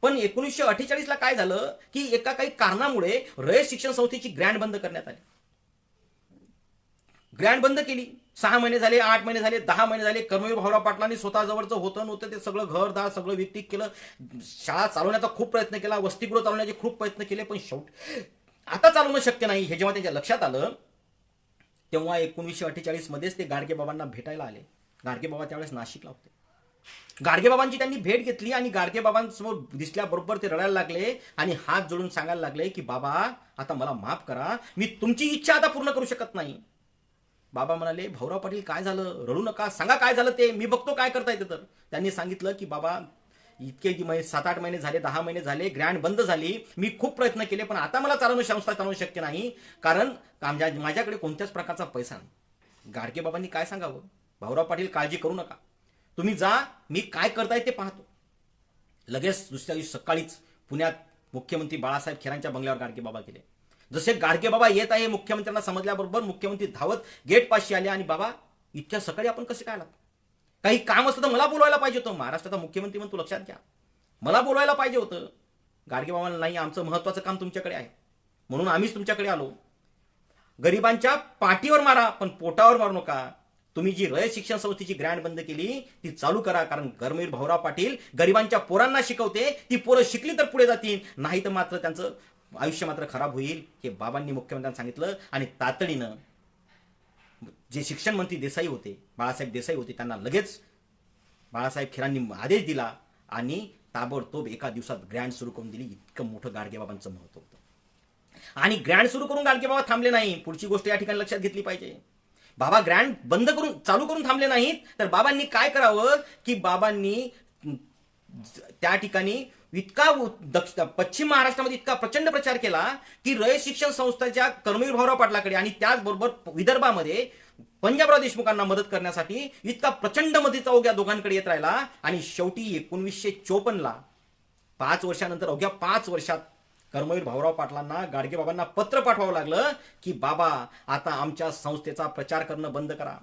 पण 1948ला काय झालं की एका काही कारणामुळे रयत शिक्षण संस्थेची ग्रँड बंद करण्यात आली. ग्रँड बंद केली. 6 महिने झाले, 8 महिने झाले, 10 महिने झाले. कर्मवीर भाऊराव पाटलांनी स्वतः जवळचं होतं नव्हतं ते सगळं घरदार सगळं विकतिक केलं. शाळा चालवण्याचा खूप प्रयत्न केला, वसतिगृह चालवण्याचे खूप प्रयत्न केले, पण शेवटी आता चालवणं शक्य नाही हे जेव्हा त्यांच्या लक्षात आलं तेव्हा 1948 मध्येच ते गाडगेबाबांना भेटायला आले. गाडगेबाबा त्यावेळेस नाशिकला होते. गाडगेबाबांची त्यांनी भेट घेतली आणि गाडगेबाबांसमोर दिसल्याबरोबर ते रडायला लागले आणि हात जोडून सांगायला लागले की बाबा आता मला माफ करा, मी तुमची इच्छा आता पूर्ण करू शकत नाही. बाबा म्हणाले भाऊराव पाटील काय झालं, रडू नका, सांगा काय झालं ते, मी बघतो काय करता येतं. तर त्यांनी सांगितलं की बाबा इतके 7-8 महिने झाले, 10 महिने झाले, ग्रँड बंद झाली, मी खूप प्रयत्न केले, पण आता मला संस्था चालवणं शक्य नाही, कारण माझ्याकडे कोणत्याच प्रकारचा पैसा नाही. गाडगेबाबांनी काय सांगावं, भाऊराव पाटील काळजी करू नका, तुम्ही जा, मी काय करताय ते पाहतो. लगेच दुसऱ्या दिवशी सकाळीच पुण्यात मुख्यमंत्री बाळासाहेब खेरांच्या बंगल्यावर गाडगेबाबा गेले. जसे गाडगेबाबा येत आहे मुख्यमंत्र्यांना समजल्याबरोबर मुख्यमंत्री धावत गेट पाशी आले आणि बाबा इतक्या सकाळी आपण कसे काय आलात, काही काम असतं तर मला बोलवायला पाहिजे होतं, महाराष्ट्राचा मुख्यमंत्री म्हणून तू लक्षात घ्या, मला बोलवायला पाहिजे होतं. गाडगेबाबांना नाही, आमचं महत्वाचं काम तुमच्याकडे आहे म्हणून आम्हीच तुमच्याकडे आलो. गरिबांच्या पाठीवर मारा पण पोटावर मारू नका. तुम्ही जी रयत शिक्षण संस्थेची ग्रँड बंद केली ती चालू करा, कारण कर्मवीर भाऊराव पाटील गरिबांच्या पोरांना शिकवते, ती पोरं शिकली तर पुढे जातील, नाही तर मात्र त्यांचं आयुष्य मात्र खराब होईल, हे बाबांनी मुख्यमंत्र्यांना सांगितलं. आणि तातडीनं जे शिक्षण मंत्री देसाई होते, बाळासाहेब देसाई होते, त्यांना लगेच बाळासाहेब खेरांनी आदेश दिला आणि ताबडतोब एका दिवसात ग्रँड सुरू करून दिली. इतकं मोठं गाडगेबाबांचं महत्व होतं. आणि ग्रँड सुरू करून गाडगेबाबा थांबले नाही. पुढची गोष्ट या ठिकाणी लक्षात घेतली पाहिजे. बाबा ग्रँड बंद करून चालू करून थांबले नाहीत, तर बाबांनी काय करावं की बाबांनी त्या ठिकाणी इतका पश्चिम महाराष्ट्रामध्ये इतका प्रचंड प्रचार केला की रयत शिक्षण संस्थेच्या कर्मवीर भाऊराव पाटलाकडे आणि त्याचबरोबर विदर्भामध्ये पंजाबराव देशमुखांना मदत करण्यासाठी इतका प्रचंड मदतीचा ओघ या दोघांकडे येत राहिला. आणि शेवटी 1954ला 5 वर्षानंतर अवघ्या 5 वर्षात कर्मवीर भाऊराव पाटलांना गाडगेबाबांना पत्र पाठवावं लागलं की बाबा आता आमच्या संस्थेचा प्रचार करणं बंद करा.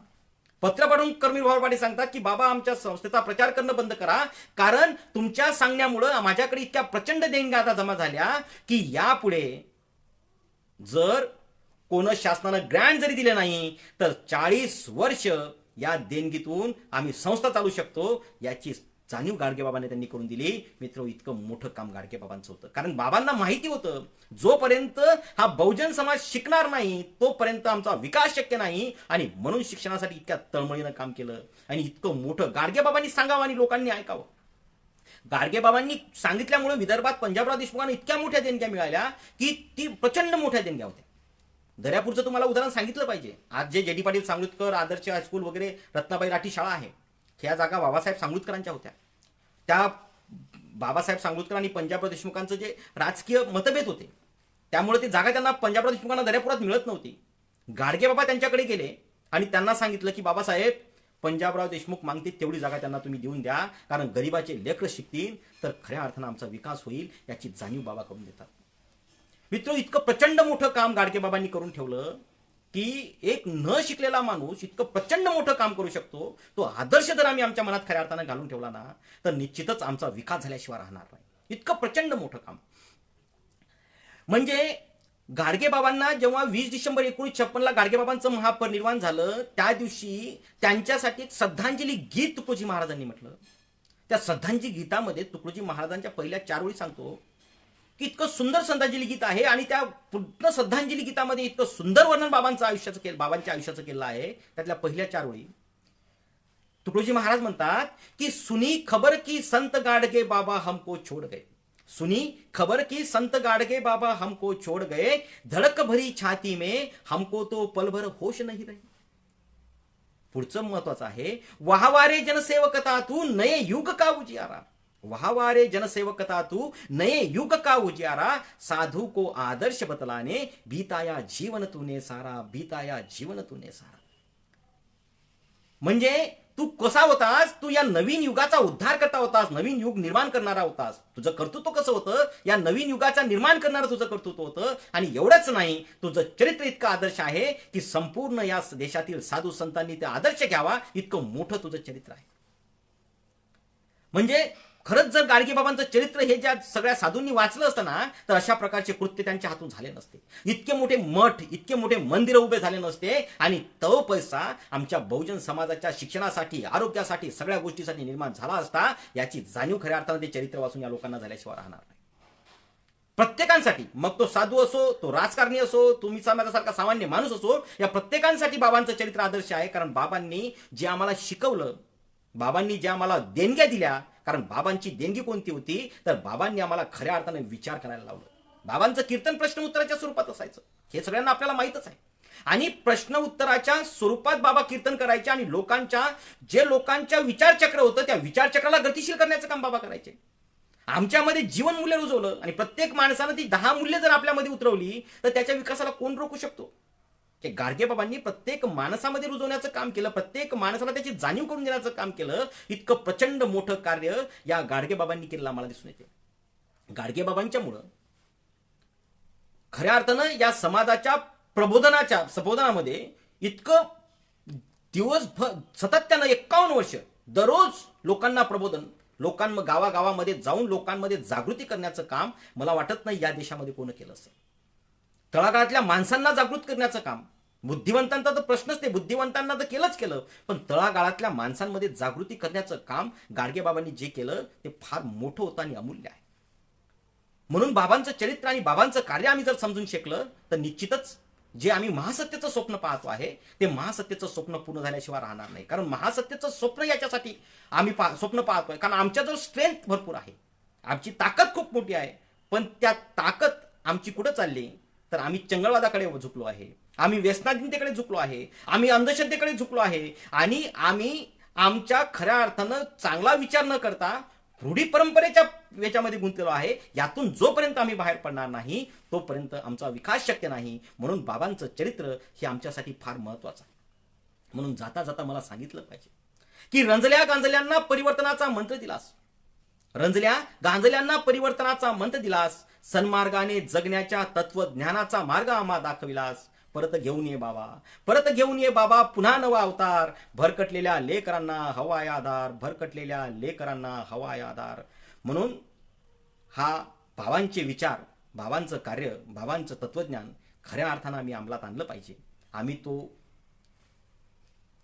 पत्र पाठवून कर्मवीर भाऊराव पाटील सांगतात की बाबा आमच्या संस्थेचा प्रचार करणं बंद करा, कारण तुमच्या सांगण्यामुळं माझ्याकडे इतक्या प्रचंड देणग्या आता जमा झाल्या की यापुढे जर कोण शासनानं ग्रँड जरी दिले नाही तर 40 वर्ष या देणगीतून आम्ही संस्था चालू शकतो, याची जाणीव गाडगेबाबांनी त्यांनी करून दिली. मित्र, इतकं मोठं काम गाडगेबाबांचं होतं, कारण बाबांना माहिती होतं जोपर्यंत हा बहुजन समाज शिकणार नाही तोपर्यंत आमचा विकास शक्य नाही, आणि म्हणून शिक्षणासाठी इतक्या तळमळीनं काम केलं. आणि इतकं मोठं गाडगेबाबांनी सांगावं आणि लोकांनी ऐकावं. गाडगेबाबांनी सांगितल्यामुळे विदर्भात पंजाबराव देशमुखांना इतक्या मोठ्या देणग्या मिळाल्या की ती प्रचंड मोठ्या देणग्या होत्या. दर्यापूरचं तुम्हाला उदाहरण सांगितलं पाहिजे. आज जे जे डी पाटील सांगलीकर आदर्श हायस्कूल वगैरे रत्नाबाई राठी शाळा आहे, ह्या जागा बाबासाहेब सांगलीकरांच्या होत्या. त्या बाबासाहेब सांगलीकर आणि पंजाबराव देशमुखांचं जे राजकीय मतभेद होते त्यामुळे ती जागा त्यांना पंजाबराव देशमुखांना दर्यापुरात मिळत नव्हती. गाडगेबाबा त्यांच्याकडे गेले आणि त्यांना सांगितलं की बाबासाहेब पंजाबराव देशमुख मागते तेवढी जागा त्यांना तुम्ही देऊन द्या, कारण गरिबाचे लेकरं शिकतील तर खऱ्या अर्थानं आमचा विकास होईल, याची जाणीव बाबा करून देतात. मित्र, इतकं प्रचंड मोठं काम गाडगेबाबांनी करून ठेवलं की एक न शिकलेला माणूस इतकं प्रचंड मोठं काम करू शकतो, तो आदर्श जर आम्ही आमच्या मनात खऱ्या अर्थानं घालून ठेवला ना, तर निश्चितच आमचा विकास झाल्याशिवाय राहणार नाही. इतकं प्रचंड मोठं काम. म्हणजे गाडगेबाबांना जेव्हा 20 डिसेंबर 1956ला गाडगेबाबांचं महापरिनिर्वाण झालं, त्या दिवशी त्यांच्यासाठी श्रद्धांजली गीत तुकडोजी महाराजांनी म्हटलं. त्या श्रद्धांजली गीतामध्ये तुकडोजी महाराजांच्या पहिल्या 4 ओळी सांगतो की इतकं सुंदर श्रद्धांजली गीत आहे, आणि त्या पूर्ण श्रद्धांजली गीतामध्ये इतकं सुंदर वर्णन बाबांच्या आयुष्याचं केलं आहे. त्यातल्या पहिल्या 4 ओळी तुकडोजी महाराज म्हणतात की सुनी खबर की संत गाडगे बाबा हमको छोड़ गए, सुनी खबर की संत गाडगे बाबा हमको छोड़ गए, धड़क भरी छाती में हमको तो पलभर होश नहीं रही. पुढचं महत्वाचं आहे, वहावारे जनसेवकता तू नये युग का उजियारा, वहावारे जनसेवकता तू नये युग का उजियारा, साधु को आदर्श बतलाने बीताया जीवन तूने सारा, बीताया जीवन तूने सारा. म्हणजे तू कसा होतास, तू या नवीन युगाचा उद्धार करता होतास, नवीन युग निर्माण करणारा होतास. तुझं कर्तृत्व कसं होतं, या नवीन युगाचा निर्माण करणारं तुझं कर्तृत्व होतं. आणि एवढंच नाही, तुझं चरित्र इतकं आदर्श आहे की संपूर्ण या देशातील साधू संतांनी ते आदर्श घ्यावा इतकं मोठं तुझं चरित्र आहे. म्हणजे खरंच जर गाडगेबाबांचं चरित्र हे ज्या सगळ्या साधूंनी वाचलं असतं ना, तर अशा प्रकारचे कृत्य त्यांच्या हातून झाले नसते, इतके मोठे मठ, इतके मोठे मंदिर उभे झाले नसते, आणि तो पैसा आमच्या बहुजन समाजाच्या शिक्षणासाठी, आरोग्यासाठी, सगळ्या गोष्टीसाठी निर्माण झाला असता. याची जाणीव खऱ्या अर्थाने ते चरित्र वाचून या लोकांना झाल्याशिवाय राहणार नाही. प्रत्येकांसाठी, मग तो साधू असो, तो राजकारणी असो, तुम्ही समाजासारखा सामान्य माणूस असो, या प्रत्येकांसाठी बाबांचं चरित्र आदर्श आहे. कारण बाबांनी जे आम्हाला शिकवलं, बाबांनी ज्या आम्हाला देणग्या दिल्या, कारण बाबांची देणगी कोणती होती, तर बाबांनी आम्हाला खऱ्या अर्थाने विचार करायला लावलं. बाबांचं कीर्तन प्रश्न उत्तराच्या स्वरूपात असायचं, हे सगळ्यांना आपल्याला माहीतच आहे. आणि प्रश्न उत्तराच्या स्वरूपात बाबा कीर्तन करायचे, आणि लोकांच्या विचारचक्र होतं, त्या विचारचक्राला गतिशील करण्याचं काम बाबा करायचे. आमच्यामध्ये जीवन मूल्य रुजवलं, आणि प्रत्येक माणसानं ती 10 मूल्य जर आपल्यामध्ये उतरवली तर त्याच्या विकासाला कोण रोखू शकतो. गाडगेबाबांनी प्रत्येक माणसामध्ये रुजवण्याचं काम केलं, प्रत्येक माणसाला त्याची जाणीव करून देण्याचं काम केलं. इतकं प्रचंड मोठं कार्य या गाडगेबाबांनी केलेलं आम्हाला दिसून येते. गाडगेबाबांच्यामुळं खऱ्या अर्थानं या समाजाच्या प्रबोधनामध्ये इतकं दिवसभर सातत्यानं 51 वर्ष दररोज लोकांना प्रबोधन, गावागावामध्ये जाऊन लोकांमध्ये जागृती करण्याचं काम मला वाटत नाही या देशामध्ये कोण केलं असेल. तळागाळातल्या माणसांना जागृत करण्याचं काम, बुद्धिवंतांचा तर प्रश्नच नाही, बुद्धिवंतांना तर केलं, पण तळागाळातल्या माणसांमध्ये जागृती करण्याचं काम गाडगेबाबांनी जे केलं ते फार मोठं होतं आणि अमूल्य आहे. म्हणून बाबांचं चरित्र आणि बाबांचं कार्य आम्ही जर समजून शिकलं तर निश्चितच जे आम्ही महासत्तेचं स्वप्न पाहतो आहे ते महासत्तेचं स्वप्न पूर्ण झाल्याशिवाय राहणार नाही. कारण महासत्तेचं स्वप्न याच्यासाठी आम्ही स्वप्न पाहतोय, कारण आमच्याजवळ स्ट्रेंथ भरपूर आहे, आमची ताकद खूप मोठी आहे. पण त्या ताकद आमची कुठं चालली, तर आम्ही चंगळवादाकडे झुकलो आहे, आम्ही व्यसनाधीनतेकडे झुकलो आहे, आम्ही अंधश्रद्धेकडे झुकलो आहे, आणि आम्ही आमच्या खऱ्या अर्थानं चांगला विचार न करता रूढी परंपरेच्या याच्यामध्ये गुंतलेलो आहे. यातून जोपर्यंत आम्ही बाहेर पडणार नाही तोपर्यंत आमचा विकास शक्य नाही. म्हणून बाबांचं चरित्र हे आमच्यासाठी फार महत्वाचं आहे. म्हणून जाता जाता मला सांगितलं पाहिजे की रंजल्या गांजल्यांना परिवर्तनाचा मंत्र दिलास, रंजल्या गांजल्यांना परिवर्तनाचा मंत्र दिलास, सन्मार्गाने जगण्याच्या तत्वज्ञानाचा मार्ग आम्हा दाखविलास. परत घेऊन ये बाबा, परत घेऊन ये बाबा, पुन्हा नवा अवतार, भरकटलेल्या लेकरांना हवाय आधार, भरकटलेल्या लेकरांना हवाय आधार. म्हणून हा बाबांचे विचार, बाबांचं कार्य, बाबांचं तत्वज्ञान खऱ्या अर्थानं आम्ही अंमलात आणलं पाहिजे. आम्ही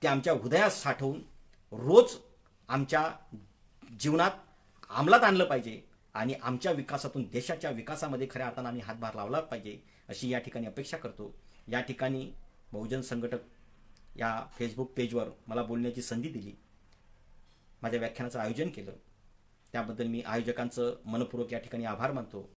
ते आमच्या हृदयात साठवून रोज आमच्या जीवनात अंमलात आणलं पाहिजे, आणि आमच्या विकासातून देशाच्या विकासामध्ये खऱ्या अर्थानं आम्ही हातभार लावला पाहिजे अशी या ठिकाणी अपेक्षा करतो. या ठिकाणी बहुजन संघटक या फेसबुक पेजवर मला बोलण्याची संधी दिली, माझ्या व्याख्यानाचं आयोजन केलं, त्याबद्दल मी आयोजकांचं मनपूर्वक या ठिकाणी आभार मानतो.